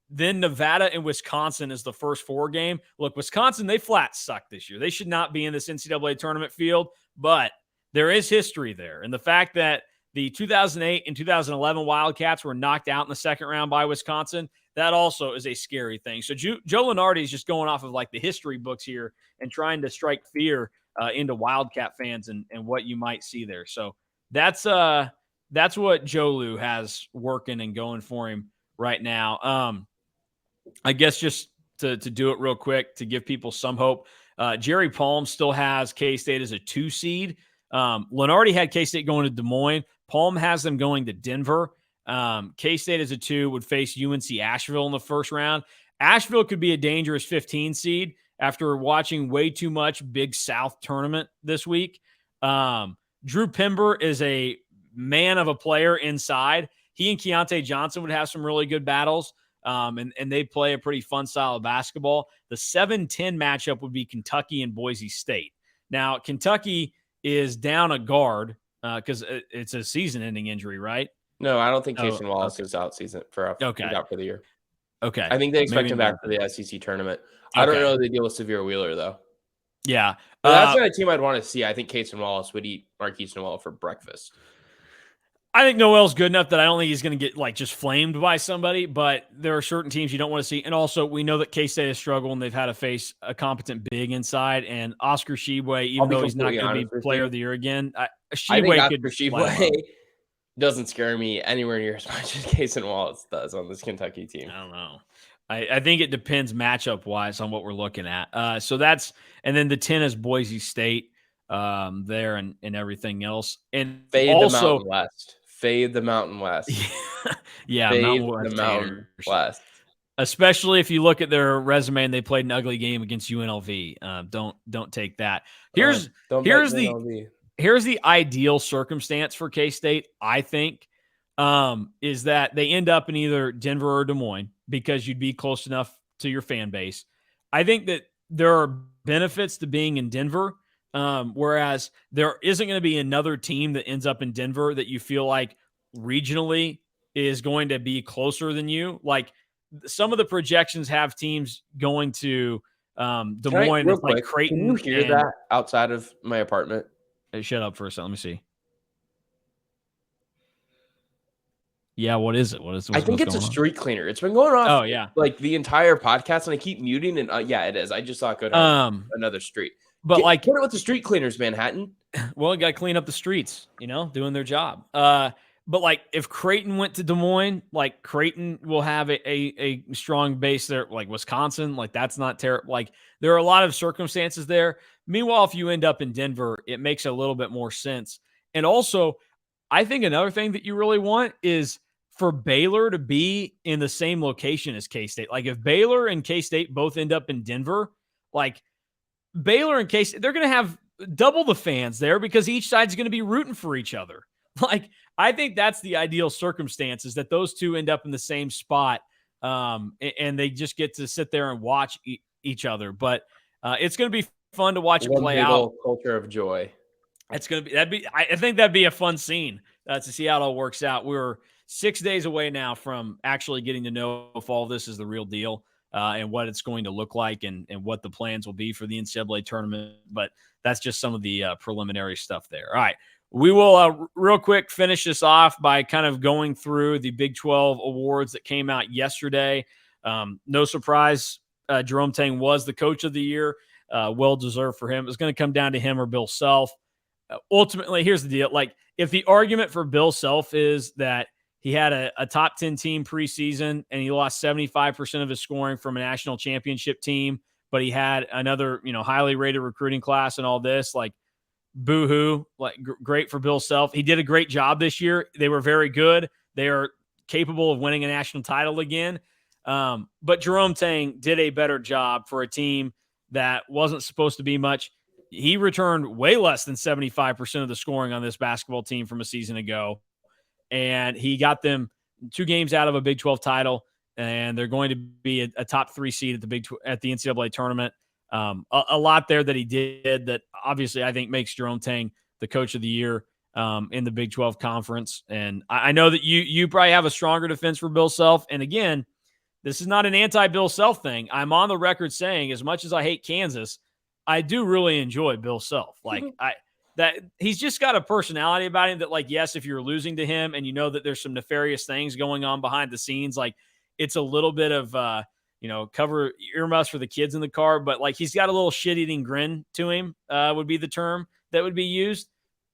Then Nevada and Wisconsin is the first 4 game. Look, Wisconsin, they flat suck this year. They should not be in this NCAA tournament field, but there is history there. And the fact that the 2008 and 2011 Wildcats were knocked out in the second round by Wisconsin, that also is a scary thing. So Joe Lunardi is just going off of like the history books here and trying to strike fear into Wildcat fans and what you might see there. So that's what Joe Lu has working and going for him right now. I guess just to do it real quick to give people some hope, Jerry Palm still has K-State as a 2 seed. Lunardi had K-State going to Des Moines. Palm has them going to Denver. K-State as a 2 would face UNC Asheville in the first round. Asheville could be a dangerous 15 seed. after watching way too much Big South tournament this week. Drew Pember is a man of a player inside. He and Keontae Johnson would have some really good battles, and they play a pretty fun style of basketball. The 7-10 matchup would be Kentucky and Boise State. Now, Kentucky is down a guard because it's a season-ending injury, right? No, I don't think Casey Wallace is out out for the year. Okay. I think they expect him back for the SEC tournament. I don't know the deal with Severe Wheeler, though. Yeah. But that's not a team I'd want to see. I think Casey Wallace would eat Marquise Noel for breakfast. I think Noel's good enough that I don't think he's going to get just flamed by somebody, but there are certain teams you don't want to see. And also, we know that K-State has struggled and they've had to face a competent big inside. And Oscar Tshiebwe, even though he's not going to be player of the year again, I think Oscar Tshiebwe doesn't scare me anywhere near as much as Casey Wallace does on this Kentucky team. I don't know. I think it depends matchup-wise on what we're looking at. So that's – and then the 10 is Boise State there and everything else. And Fade also, the Mountain West. Fade the Mountain West. Yeah, Fade the Mountain West. Especially if you look at their resume and they played an ugly game against UNLV. Don't take that. Here's the ideal circumstance for K-State, I think, is that they end up in either Denver or Des Moines because you'd be close enough to your fan base. I think that there are benefits to being in Denver, whereas there isn't going to be another team that ends up in Denver that you feel like regionally is going to be closer than you. Like some of the projections have teams going to Des Moines. Real quick, Creighton. Can you hear that outside of my apartment? Hey, shut up for a second. Let me see. Yeah, what is it? I think it's a street cleaner. It's been going off like the entire podcast, and I keep muting, and yeah, it is. I just saw it go down another street. But put it with the street cleaners, Manhattan. Well, you got to clean up the streets, doing their job. But like if Creighton went to Des Moines, like Creighton will have a strong base there, like Wisconsin, like that's not terrible. Like there are a lot of circumstances there. Meanwhile, if you end up in Denver, it makes a little bit more sense. And also, I think another thing that you really want is for Baylor to be in the same location as K-State. Like if Baylor and K-State both end up in Denver, like Baylor and K-State, they're going to have double the fans there because each side's going to be rooting for each other. Like I think that's the ideal circumstance is that those two end up in the same spot and they just get to sit there and watch each other. But it's going to be fun to watch it play out. Culture of joy. It's going to be I think that'd be a fun scene to see how it all works out. We're 6 days away now from actually getting to know if all this is the real deal and what it's going to look like and what the plans will be for the NCAA tournament. But that's just some of the preliminary stuff there. All right. We will real quick finish this off by kind of going through the Big 12 awards that came out yesterday. No surprise, Jerome Tang was the coach of the year. Well-deserved for him. It's going to come down to him or Bill Self. Ultimately, here's the deal. Like, if the argument for Bill Self is that he had a top 10 team preseason and he lost 75% of his scoring from a national championship team, but he had another, highly rated recruiting class and all this, like, boo-hoo, like great for Bill Self. He did a great job this year. They were very good. They are capable of winning a national title again. But Jerome Tang did a better job for a team that wasn't supposed to be much. He returned way less than 75% of the scoring on this basketball team from a season ago. And he got them 2 games out of a Big 12 title, and they're going to be a top 3 seed at the NCAA tournament. A lot there that he did that obviously I think makes Jerome Tang the coach of the year in the Big 12 conference. And I know that you probably have a stronger defense for Bill Self. And again, this is not an anti-Bill Self thing. I'm on the record saying as much as I hate Kansas, I do really enjoy Bill Self. Like that he's just got a personality about him that, like, yes, if you're losing to him and you know that there's some nefarious things going on behind the scenes, like it's a little bit of cover earmuffs for the kids in the car, but like he's got a little shit-eating grin to him would be the term that would be used.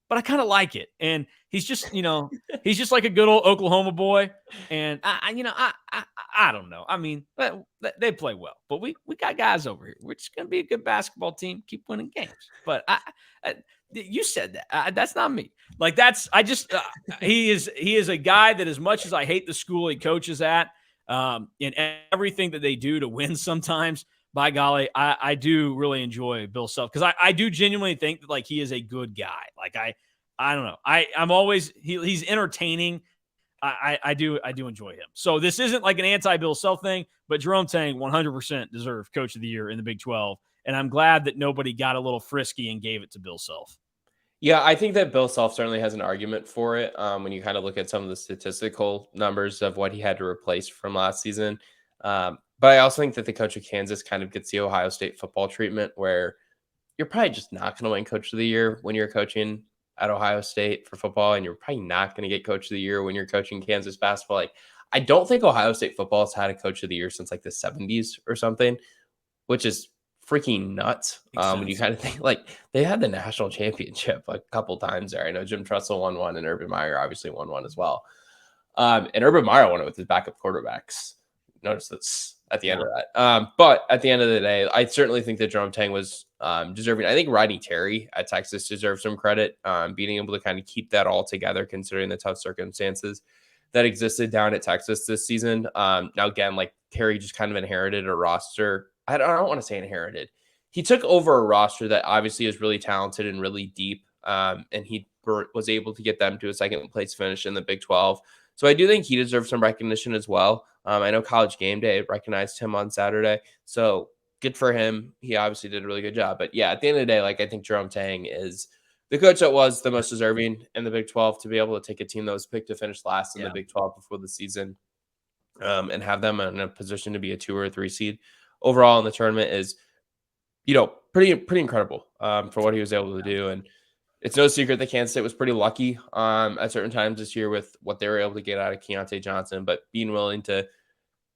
But I kind of like it. And he's just, he's just like a good old Oklahoma boy. And I don't know. I mean, they play well, but we got guys over here. We're just going to be a good basketball team, keep winning games. But you said that. That's not me. Like he is a guy that, as much as I hate the school he coaches at, in everything that they do to win sometimes, by golly, I do really enjoy Bill Self because I do genuinely think that like he is a good guy. Like I don't know. I'm always he's entertaining. I do enjoy him. So this isn't like an anti-Bill Self thing, but Jerome Tang 100% deserved Coach of the Year in the Big 12, and I'm glad that nobody got a little frisky and gave it to Bill Self. Yeah, I think that Bill Self certainly has an argument for it when you kind of look at some of the statistical numbers of what he had to replace from last season. But I also think that the coach of Kansas kind of gets the Ohio State football treatment where you're probably just not going to win Coach of the Year when you're coaching at Ohio State for football, and you're probably not going to get Coach of the Year when you're coaching Kansas basketball. Like, I don't think Ohio State football has had a Coach of the Year since like the 70s or something, which is freaking nuts. When you kind of think like they had the national championship a couple times there. I know Jim Tressel won one, and Urban Meyer obviously won one as well. And Urban Meyer won it with his backup quarterbacks. Notice this at the end of that. But at the end of the day, I certainly think that Jerome Tang was deserving. I think Rodney Terry at Texas deserves some credit, being able to kind of keep that all together considering the tough circumstances that existed down at Texas this season. Now, again, like Terry just kind of inherited a roster. I don't want to say inherited. He took over a roster that obviously is really talented and really deep, and he was able to get them to a second place finish in the Big 12. So I do think he deserves some recognition as well. I know College Game Day recognized him on Saturday, so good for him. He obviously did a really good job. But yeah, at the end of the day, like I think Jerome Tang is the coach that was the most deserving in the Big 12 to be able to take a team that was picked to finish last in the Big 12 before the season, and have them in a position to be a 2 or a 3 seed overall in the tournament is, pretty incredible for what he was able to do. And it's no secret that Kansas State was pretty lucky at certain times this year with what they were able to get out of Keontae Johnson, but being willing to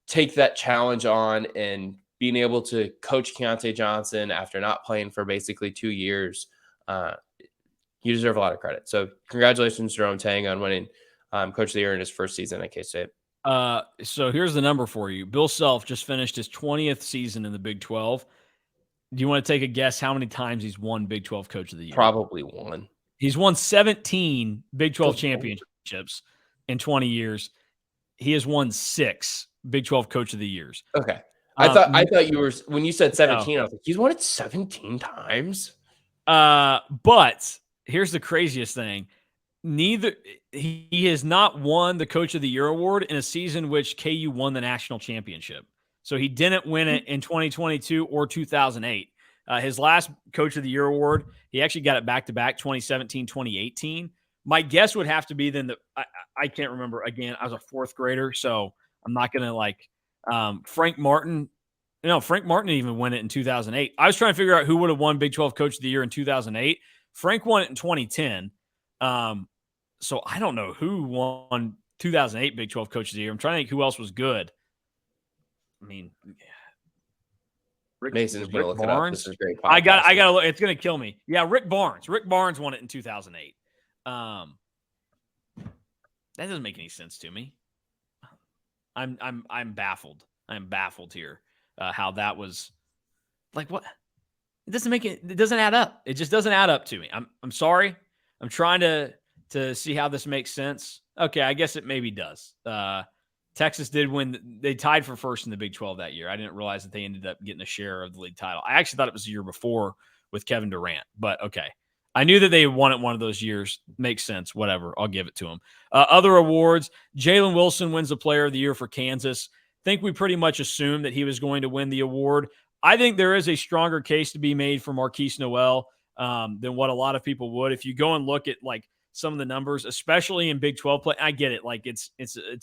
take that challenge on and being able to coach Keontae Johnson after not playing for basically 2 years, you deserve a lot of credit. So congratulations, Jerome Tang, on winning Coach of the Year in his first season at K-State. So here's the number for you. Bill Self just finished his 20th season in the Big 12. Do you want to take a guess how many times he's won Big 12 Coach of the Year? Probably one. He's won 17 Big 12 championships in 20 years. He has won 6 Big 12 Coach of the Years. Okay. I thought you were, when you said 17, I was like, he's won it 17 times? But here's the craziest thing. He has not won the Coach of the Year award in a season which KU won the national championship. So he didn't win it in 2022 or 2008. His last Coach of the Year award, he actually got it back-to-back, 2017, 2018. My guess would have to be then I can't remember. Again, I was a 4th grader, so I'm not going to Frank Martin. No, Frank Martin didn't even win it in 2008. I was trying to figure out who would have won Big 12 Coach of the Year in 2008. Frank won it in 2010. So I don't know who won 2008 Big 12 Coach of the Year. I'm trying to think who else was good. I mean, Mason's going to look it up. This is great. I got to look. It's going to kill me. Yeah, Rick Barnes. Rick Barnes won it in 2008. That doesn't make any sense to me. I'm baffled. I'm baffled here. How that was like what? It doesn't add up. It just doesn't add up to me. I'm sorry. I'm trying to see how this makes sense. Okay, I guess it maybe does. Texas did win. They tied for first in the Big 12 that year. I didn't realize that they ended up getting a share of the league title. I actually thought it was the year before with Kevin Durant, but okay. I knew that they won it one of those years. Makes sense. Whatever. I'll give it to them. Other awards, Jalen Wilson wins the Player of the Year for Kansas. Think we pretty much assumed that he was going to win the award. I think there is a stronger case to be made for Marquise Noel than what a lot of people would. If you go and look at like some of the numbers, especially in Big 12 play, I get it. Like it's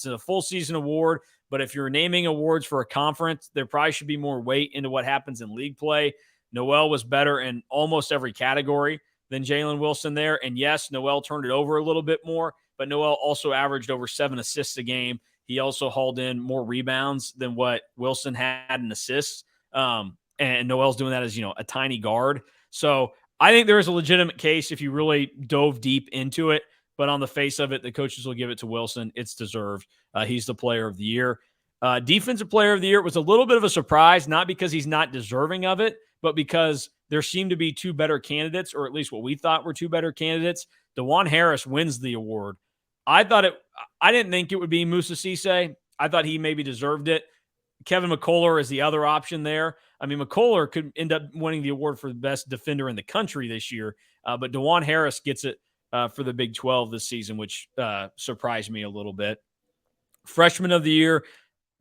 a full season award, but if you're naming awards for a conference, there probably should be more weight into what happens in league play. Noel was better in almost every category than Jalen Wilson there. And yes, Noel turned it over a little bit more, but Noel also averaged over 7 assists a game. He also hauled in more rebounds than what Wilson had in assists. And Noel's doing that as, a tiny guard. So I think there is a legitimate case if you really dove deep into it, but on the face of it, the coaches will give it to Wilson. It's deserved. He's the Player of the Year. Defensive Player of the Year was a little bit of a surprise, not because he's not deserving of it, but because there seemed to be 2 better candidates, or at least what we thought were 2 better candidates. DeJuan Harris wins the award. I didn't think it would be Musa Cisse. I thought he maybe deserved it. Kevin McCullough is the other option there. I mean, McCullough could end up winning the award for the best defender in the country this year, but DeJuan Harris gets it for the Big 12 this season, which surprised me a little bit. Freshman of the year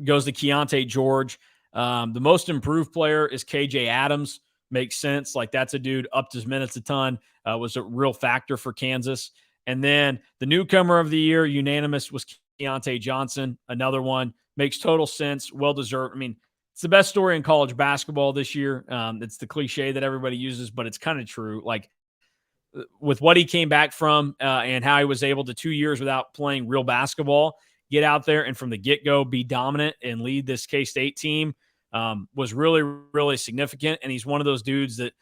goes to Keontae George. The most improved player is KJ Adams. Makes sense. Like, that's a dude upped his minutes a ton, was a real factor for Kansas. And then the newcomer of the year, unanimous, was Keontae Johnson. Another one. Makes total sense. Well-deserved. I mean, it's the best story in college basketball this year. It's the cliche that everybody uses, but it's kind of true. Like, with what he came back from and how he was able to 2 years without playing real basketball, get out there and from the get-go be dominant and lead this K-State team was really, really significant. And he's one of those dudes that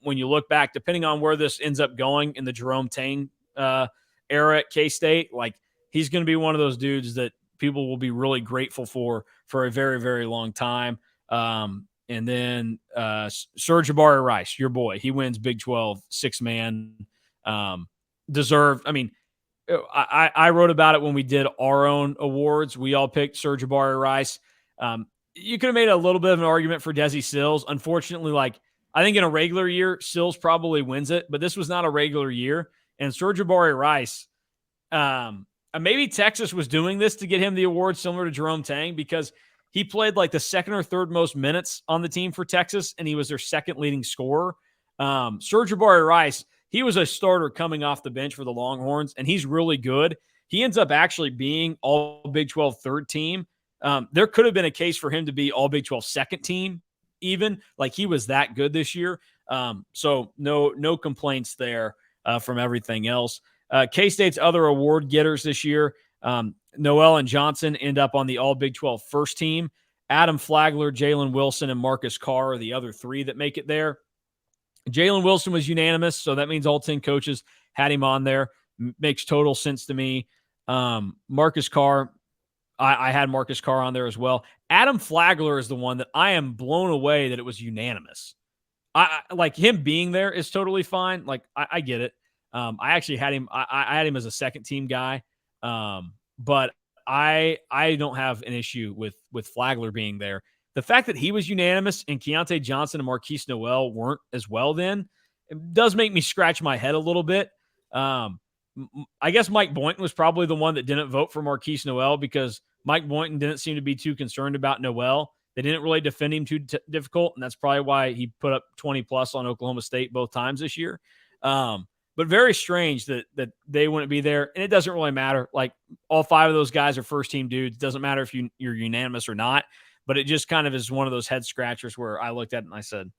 when you look back, depending on where this ends up going in the Jerome Tang era at K-State, like, he's going to be one of those dudes that people will be really grateful for a very, very long time. And then Serge Jabari Rice, your boy, he wins Big 12 6-man. Deserved. I mean, I wrote about it when we did our own awards. We all picked Serge Jabari Rice. You could have made a little bit of an argument for Desi Sills. Unfortunately, like, I think in a regular year, Sills probably wins it, but this was not a regular year. And Serge Jabari Rice, maybe Texas was doing this to get him the award, similar to Jerome Tang, because he played like the second or third most minutes on the team for Texas, and he was their second leading scorer. Serge Jabari Rice, he was a starter coming off the bench for the Longhorns, and he's really good. He ends up actually being all Big 12 third team. There could have been a case for him to be all Big 12 second team, even. Like, he was that good this year. So no complaints there from everything else. K-State's other award getters this year, Noel and Johnson end up on the all Big 12 first team. Adam Flagler, Jalen Wilson, and Marcus Carr are the other three that make it there. Jalen Wilson was unanimous, so that means all 10 coaches had him on there. Makes total sense to me. Marcus Carr, I had Marcus Carr on there as well. Adam Flagler is the one that I am blown away that it was unanimous. I like him being there is totally fine. Like, I get it. I actually had him. I had him as a second team guy. But I don't have an issue with Flagler being there. The fact that he was unanimous and Keontae Johnson and Marquise Noel weren't as well then, it does make me scratch my head a little bit. I guess Mike Boynton was probably the one that didn't vote for Marquise Noel because Mike Boynton didn't seem to be too concerned about Noel. They didn't really defend him too difficult, and that's probably why he put up 20-plus on Oklahoma State both times this year. But very strange that they wouldn't be there, and it doesn't really matter. Like, all five of those guys are first-team dudes. It doesn't matter if you're unanimous or not, but it just kind of is one of those head-scratchers where I looked at it and I said,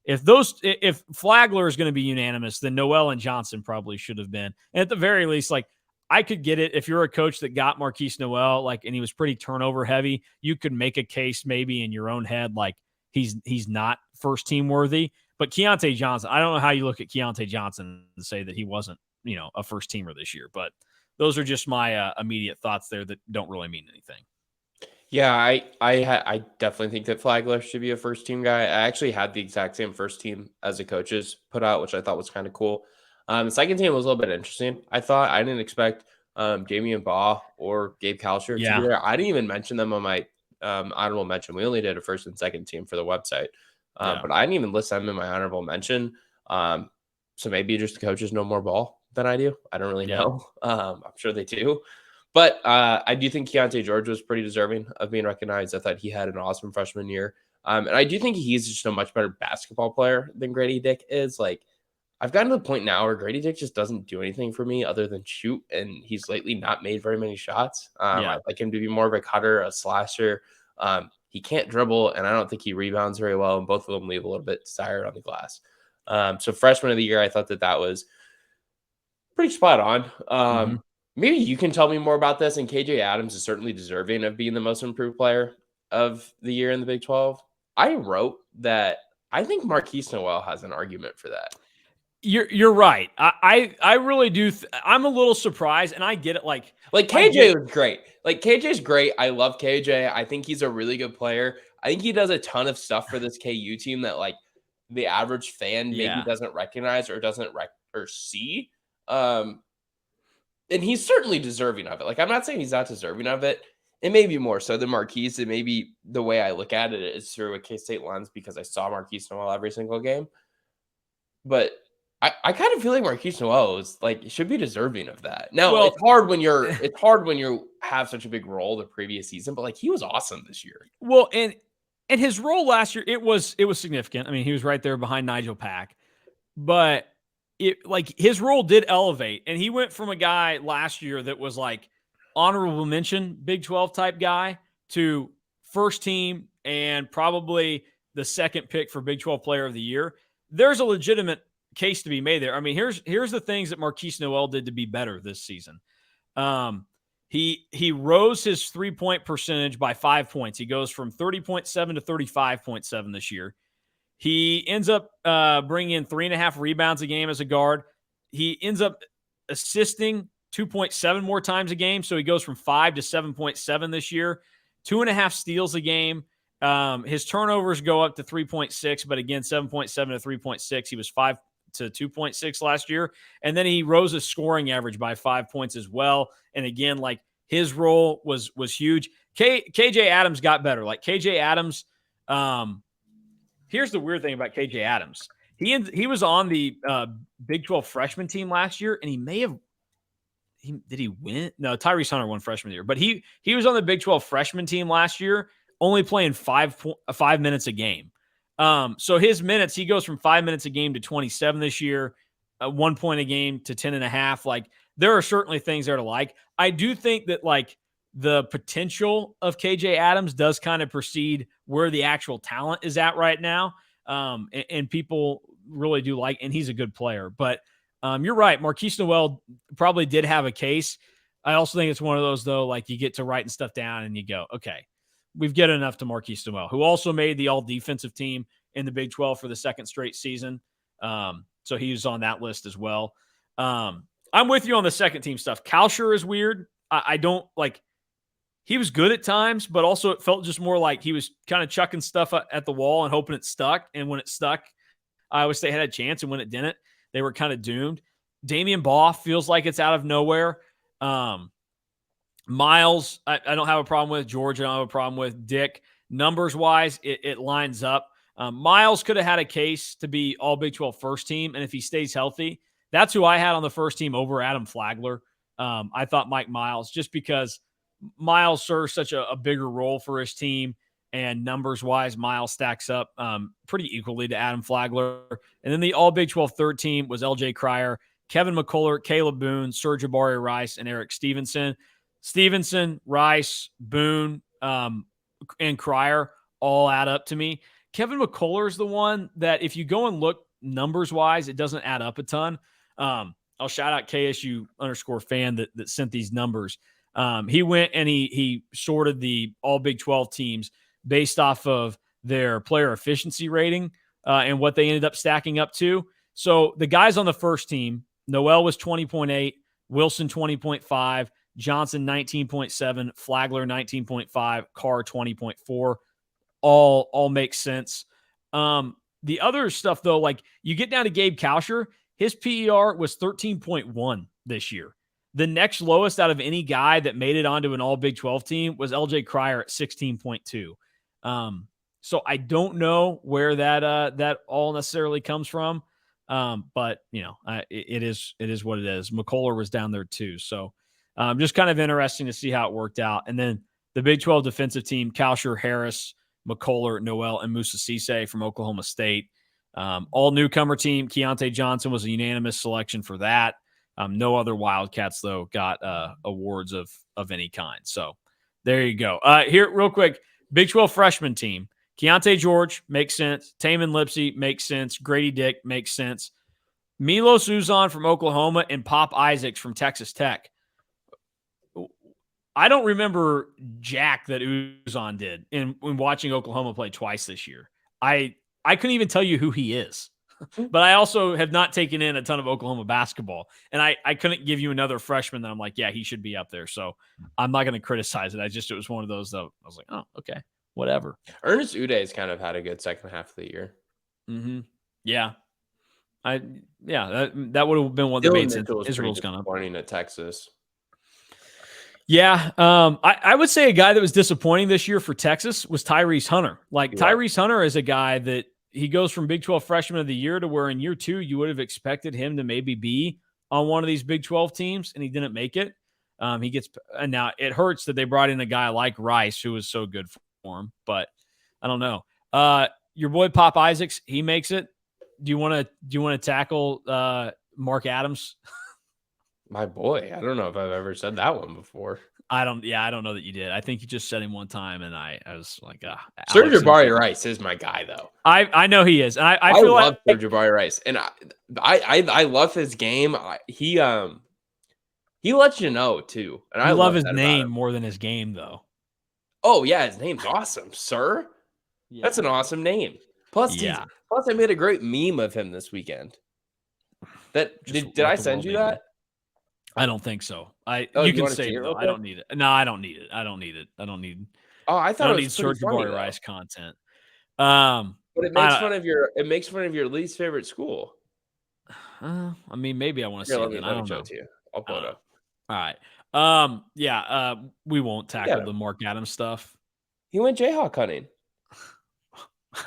if Flagler is going to be unanimous, then Noel and Johnson probably should have been. And at the very least, like, I could get it if you're a coach that got Marquise Noel, like, and he was pretty turnover-heavy, you could make a case maybe in your own head, like, he's not first-team worthy. But Keontae Johnson, I don't know how you look at Keontae Johnson and say that he wasn't, a first teamer this year. But those are just my immediate thoughts there that don't really mean anything. Yeah, I definitely think that Flagler should be a first team guy. I actually had the exact same first team as the coaches put out, which I thought was kind of cool. The second team was a little bit interesting. I didn't expect Damian Baugh or Gabe Kalsher to be there. I didn't even mention them on my honorable mention. We only did a first and second team for the website. But I didn't even list them in my honorable mention. So maybe just the coaches know more ball than I do. I don't really know. I'm sure they do. But I do think Keontae George was pretty deserving of being recognized. I thought he had an awesome freshman year. And I do think he's just a much better basketball player than Grady Dick is. Like, I've gotten to the point now where Grady Dick just doesn't do anything for me other than shoot. And he's lately not made very many shots. I like him to be more of a cutter, a slasher. He can't dribble, and I don't think he rebounds very well, and both of them leave a little bit tired on the glass. So freshman of the year, I thought that was pretty spot on. Maybe you can tell me more about this, and KJ Adams is certainly deserving of being the most improved player of the year in the Big 12. I wrote that I think Marquise Noel has an argument for that. You're right. I really do. I'm a little surprised, and I get it. Like KJ was great. Like, KJ's great. I love KJ. I think he's a really good player. I think he does a ton of stuff for this KU team that, like, the average fan maybe doesn't recognize or doesn't see. And he's certainly deserving of it. Like, I'm not saying he's not deserving of it. it may be more so than Marquise. It may be the way I look at it is through a K-State lens because I saw Marquise Noel every single game. But I kind of feel like Marquise Noel is like should be deserving of that. Now Well, it's hard when you have such a big role the previous season, but like he was awesome this year. well, and his role last year, it was significant. I mean, he was right there behind Nigel Pack, but his role did elevate, and he went from a guy last year that was like honorable mention Big 12 type guy to first team and probably the second pick for Big 12 Player of the Year. There's a legitimate case to be made there. I mean, here's the things that Marquise Noel did to be better this season. He rose his 3-point percentage by 5 points. He goes from 30.7 to 35.7 this year. He ends up bringing in 3.5 rebounds a game as a guard. He ends up assisting 2.7 more times a game. So he goes from 5 to 7.7 this year. 2.5 steals a game. His turnovers go up to 3.6, but again, 7.7 to 3.6. He was 5 to 2.6 last year. And then he rose his scoring average by 5 points as well. And again, like his role was huge. KJ Adams got better. Like KJ Adams, here's the weird thing about KJ Adams. He was on the Big 12 freshman team last year, and he may have did he win? No, Tyrese Hunter won freshman year, but he was on the Big 12 freshman team last year, only playing 5 minutes a game. So his minutes, he goes from 5 minutes a game to 27 this year, 1 point a game to 10.5. Like there are certainly things there to like. I do think that like the potential of KJ Adams does kind of precede where the actual talent is at right now. And people really do like, and he's a good player, but you're right. Marquise Noel probably did have a case. I also think it's one of those though, like you get to writing stuff down and you go, okay, we've get enough to Marquise Noel, who also made the all defensive team in the Big 12 for the second straight season. So he was on that list as well. I'm with you on the second team stuff. Kalsher is weird. I don't like, he was good at times, but also it felt just more like he was kind of chucking stuff at the wall and hoping it stuck. And when it stuck, Iowa State had a chance. And when it didn't, they were kind of doomed. Damian Baugh feels like it's out of nowhere. Miles, I don't have a problem with. George, I don't have a problem with. Dick, numbers-wise, it lines up. Miles could have had a case to be all Big 12 first team, and if he stays healthy, that's who I had on the first team over Adam Flagler. I thought Mike Miles, just because Miles serves such a bigger role for his team, and numbers-wise, Miles stacks up pretty equally to Adam Flagler. And then the all Big 12 third team was LJ Cryer, Kevin McCullough, Caleb Boone, Serge Abari Rice, and Eric Stevenson. Stevenson, Rice, Boone, and Cryer all add up to me. Kevin McCullough is the one that if you go and look numbers-wise, it doesn't add up a ton. I'll shout out KSU_fan that sent these numbers. He went and he sorted the all Big 12 teams based off of their player efficiency rating and what they ended up stacking up to. So the guys on the first team, Noel was 20.8, Wilson 20.5, Johnson 19.7, Flagler 19.5, Carr 20.4. All makes sense. The other stuff though, like you get down to Gabe Kalsher, his PER was 13.1 this year. The next lowest out of any guy that made it onto an all Big 12 team was LJ Cryer at 16.2. So I don't know where that all necessarily comes from. But you know, it is what it is. McCullough was down there too. So just kind of interesting to see how it worked out. And then the Big 12 defensive team, Kalsher, Harris, McCullough, Noel, and Musa Cisse from Oklahoma State. All newcomer team. Keontae Johnson was a unanimous selection for that. No other Wildcats, though, got awards of any kind. So there you go. Here, real quick, Big 12 freshman team. Keontae George makes sense. Taman Lipsey makes sense. Grady Dick makes sense. Milos Uzan from Oklahoma and Pop Isaacs from Texas Tech. I don't remember jack that Uzan did in watching Oklahoma play twice this year. I couldn't even tell you who he is. But I also have not taken in a ton of Oklahoma basketball. And I couldn't give you another freshman that I'm like, yeah, he should be up there. So I'm not going to criticize it. It was one of those, though. I was like, oh, okay, whatever. Ernest Uday's kind of had a good second half of the year. Mm-hmm. Yeah. That would have been one of the main Israel's gone up. Disappointing at Texas. Yeah. I would say a guy that was disappointing this year for Texas was Tyrese Hunter. Like Tyrese Hunter is a guy that he goes from Big 12 freshman of the year to where in year 2, you would have expected him to maybe be on one of these Big 12 teams, and he didn't make it. And now it hurts that they brought in a guy like Rice, who was so good for him, but I don't know. Your boy Pop Isaacs, he makes it. Do you want to tackle Mark Adams? My boy, I don't know if I've ever said that one before. I don't know that you did. I think you just said him one time, and I was like, Serge Jabari Rice is my guy, though. I know he is, and I feel love Serge Jabari Rice, and I love his game. He lets you know too, and I love his name more than his game, though. Oh yeah, his name's awesome, sir. Yeah. That's an awesome name. Plus, I made a great meme of him this weekend. Did I send you that? I don't think so. You can say it though. I don't need it. No, I don't need it. I don't need it. Oh, I thought I it need was Serge funny, Jabari Rice content. But it makes fun of your least favorite school. I mean, maybe I want to see it. I don't know. To you. I'll pull it up. All right. We won't tackle the Mark Adams stuff. He went Jayhawk hunting.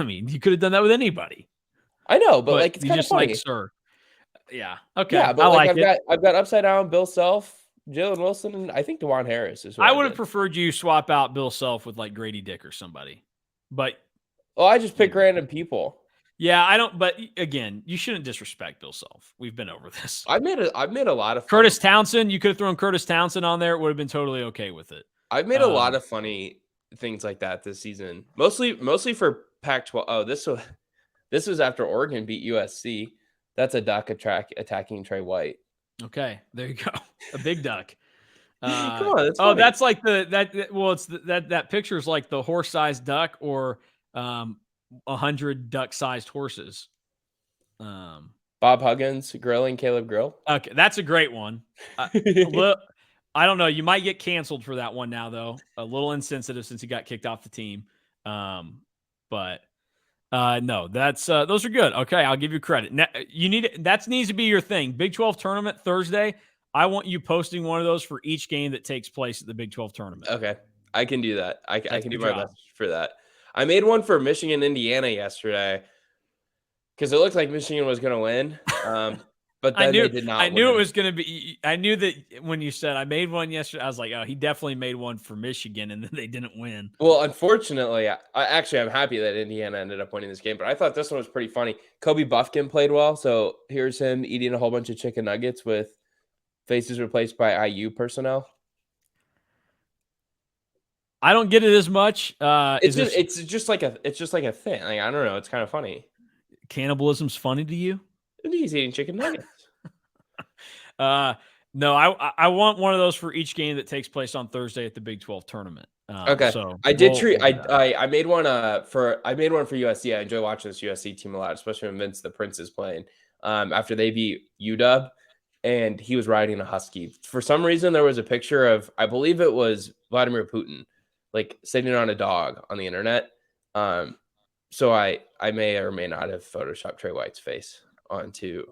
I mean, you could have done that with anybody. I know, but like it's kind of funny. Like, sir. Yeah. Okay. Yeah, but I've got upside down Bill Self, Jalen Wilson, and I think DeJuan Harris is. I would have preferred you swap out Bill Self with like Grady Dick or somebody. But I just pick random people. Yeah, I don't. But again, you shouldn't disrespect Bill Self. We've been over this. I've made a lot of Curtis Townsend. You could have thrown Curtis Townsend on there. It would have been totally okay with it. I've made a lot of funny things like that this season. Mostly for Pac-12. Oh, this was after Oregon beat USC. That's a duck attacking Trey White. Okay, there you go. A big duck. Come on, that's funny. That's like that picture is like the horse-sized duck or 100 duck-sized horses. Bob Huggins grilling Caleb Grill. Okay, that's a great one. I don't know. You might get canceled for that one now, though. A little insensitive since he got kicked off the team. But no, that's those are good. Okay, I'll give you credit. Now, that needs to be your thing. Big 12 tournament Thursday. I want you posting one of those for each game that takes place at the Big 12 tournament. Okay, I can do that. I can do my best for that. I made one for Michigan, Indiana yesterday because it looked like Michigan was going to win. But then they did not. I knew it was going to be. I knew that when you said I made one yesterday, I was like, oh, he definitely made one for Michigan, and then they didn't win. Well, unfortunately, I'm happy that Indiana ended up winning this game, but I thought this one was pretty funny. Kobe Buffkin played well, so here's him eating a whole bunch of chicken nuggets with faces replaced by IU personnel. I don't get it as much. It's just like a thing. Like, I don't know. It's kind of funny. Cannibalism's funny to you? He's eating chicken nuggets. No, I want one of those for each game that takes place on Thursday at the Big 12 tournament. Okay, so I made one for USC. I enjoy watching this USC team a lot, especially when Vince the Prince is playing. After they beat UW, and he was riding a husky. For some reason, there was a picture of, I believe it was Vladimir Putin, like sitting on a dog on the internet. So I may or may not have photoshopped Trey White's face onto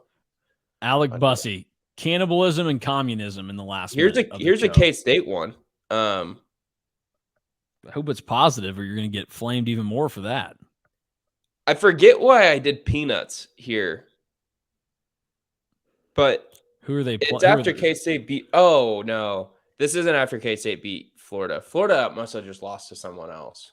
Alec Bussey. Cannibalism and communism in the last. Here's a K-State one. I hope it's positive, or you're going to get flamed even more for that. I forget why I did peanuts here, but who are they? It's after K-State beat. Oh no, this isn't after K-State beat Florida. Florida must have just lost to someone else,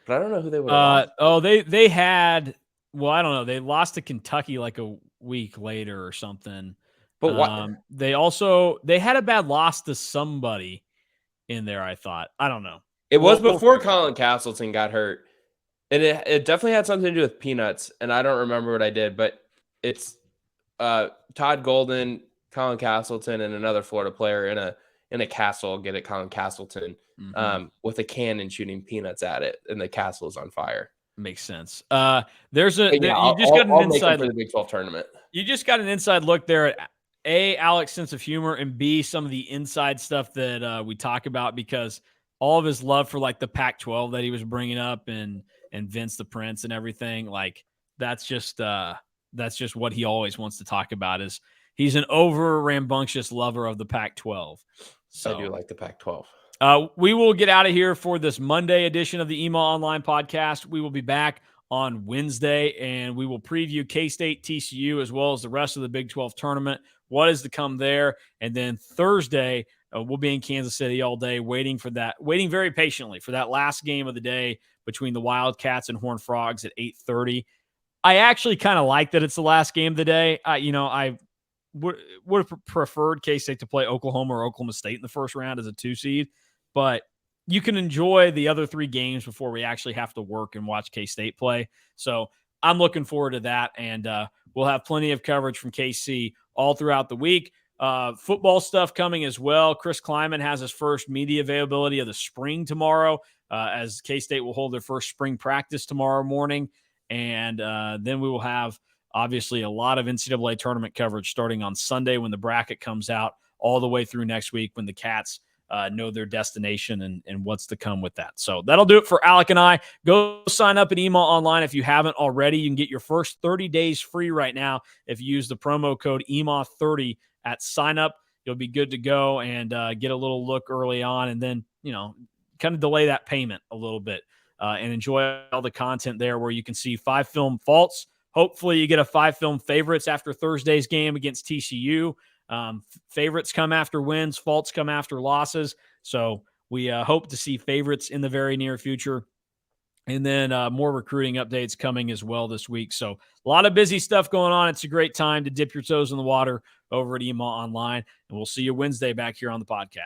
but I don't know who they would have lost. They had. Well, I don't know. They lost to Kentucky like a week later or something. But what? They had a bad loss to somebody in there, I thought. I don't know. It was before Colin Castleton got hurt. And it definitely had something to do with peanuts. And I don't remember what I did, but it's Todd Golden, Colin Castleton, and another Florida player in a castle, get it, Colin Castleton, with a cannon shooting peanuts at it, and the castle is on fire. Makes sense. You just got an inside for the Big 12 tournament. You just got an inside look there at A, Alec's sense of humor, and B, some of the inside stuff that we talk about, because all of his love for like the Pac-12 that he was bringing up and Vince the Prince and everything, like that's just what he always wants to talk about is He's an over rambunctious lover of the Pac-12. So I do like the Pac-12. We will get out of here for this Monday edition of the Emo Online Podcast. We will be back on Wednesday, and we will preview K-State, TCU, as well as the rest of the Big 12 tournament, what is to come there. And then Thursday, we'll be in Kansas City all day waiting very patiently for that last game of the day between the Wildcats and Horned Frogs at 8:30. I actually kind of like that it's the last game of the day. I would have preferred K-State to play Oklahoma or Oklahoma State in the first round as a 2 seed, but you can enjoy the other 3 games before we actually have to work and watch K-State play. So I'm looking forward to that, and we'll have plenty of coverage from KC all throughout the week. Football stuff coming as well. Chris Kleiman has his first media availability of the spring tomorrow, as K-State will hold their first spring practice tomorrow morning, and then we will have obviously a lot of NCAA tournament coverage starting on Sunday when the bracket comes out, all the way through next week when the Cats know their destination and what's to come with that. So that'll do it for Alec and I. Go sign up at Emo Online if you haven't already. You can get your first 30 days free right now if you use the promo code EMA30 at sign up. You'll be good to go and get a little look early on, and then kind of delay that payment a little bit and enjoy all the content there, where you can see 5 film faults. Hopefully you get a 5 film favorites after Thursday's game against TCU. Favorites come after wins, faults come after losses. So we hope to see favorites in the very near future. And then more recruiting updates coming as well this week. So a lot of busy stuff going on. It's a great time to dip your toes in the water over at Emo Online. And we'll see you Wednesday back here on the podcast.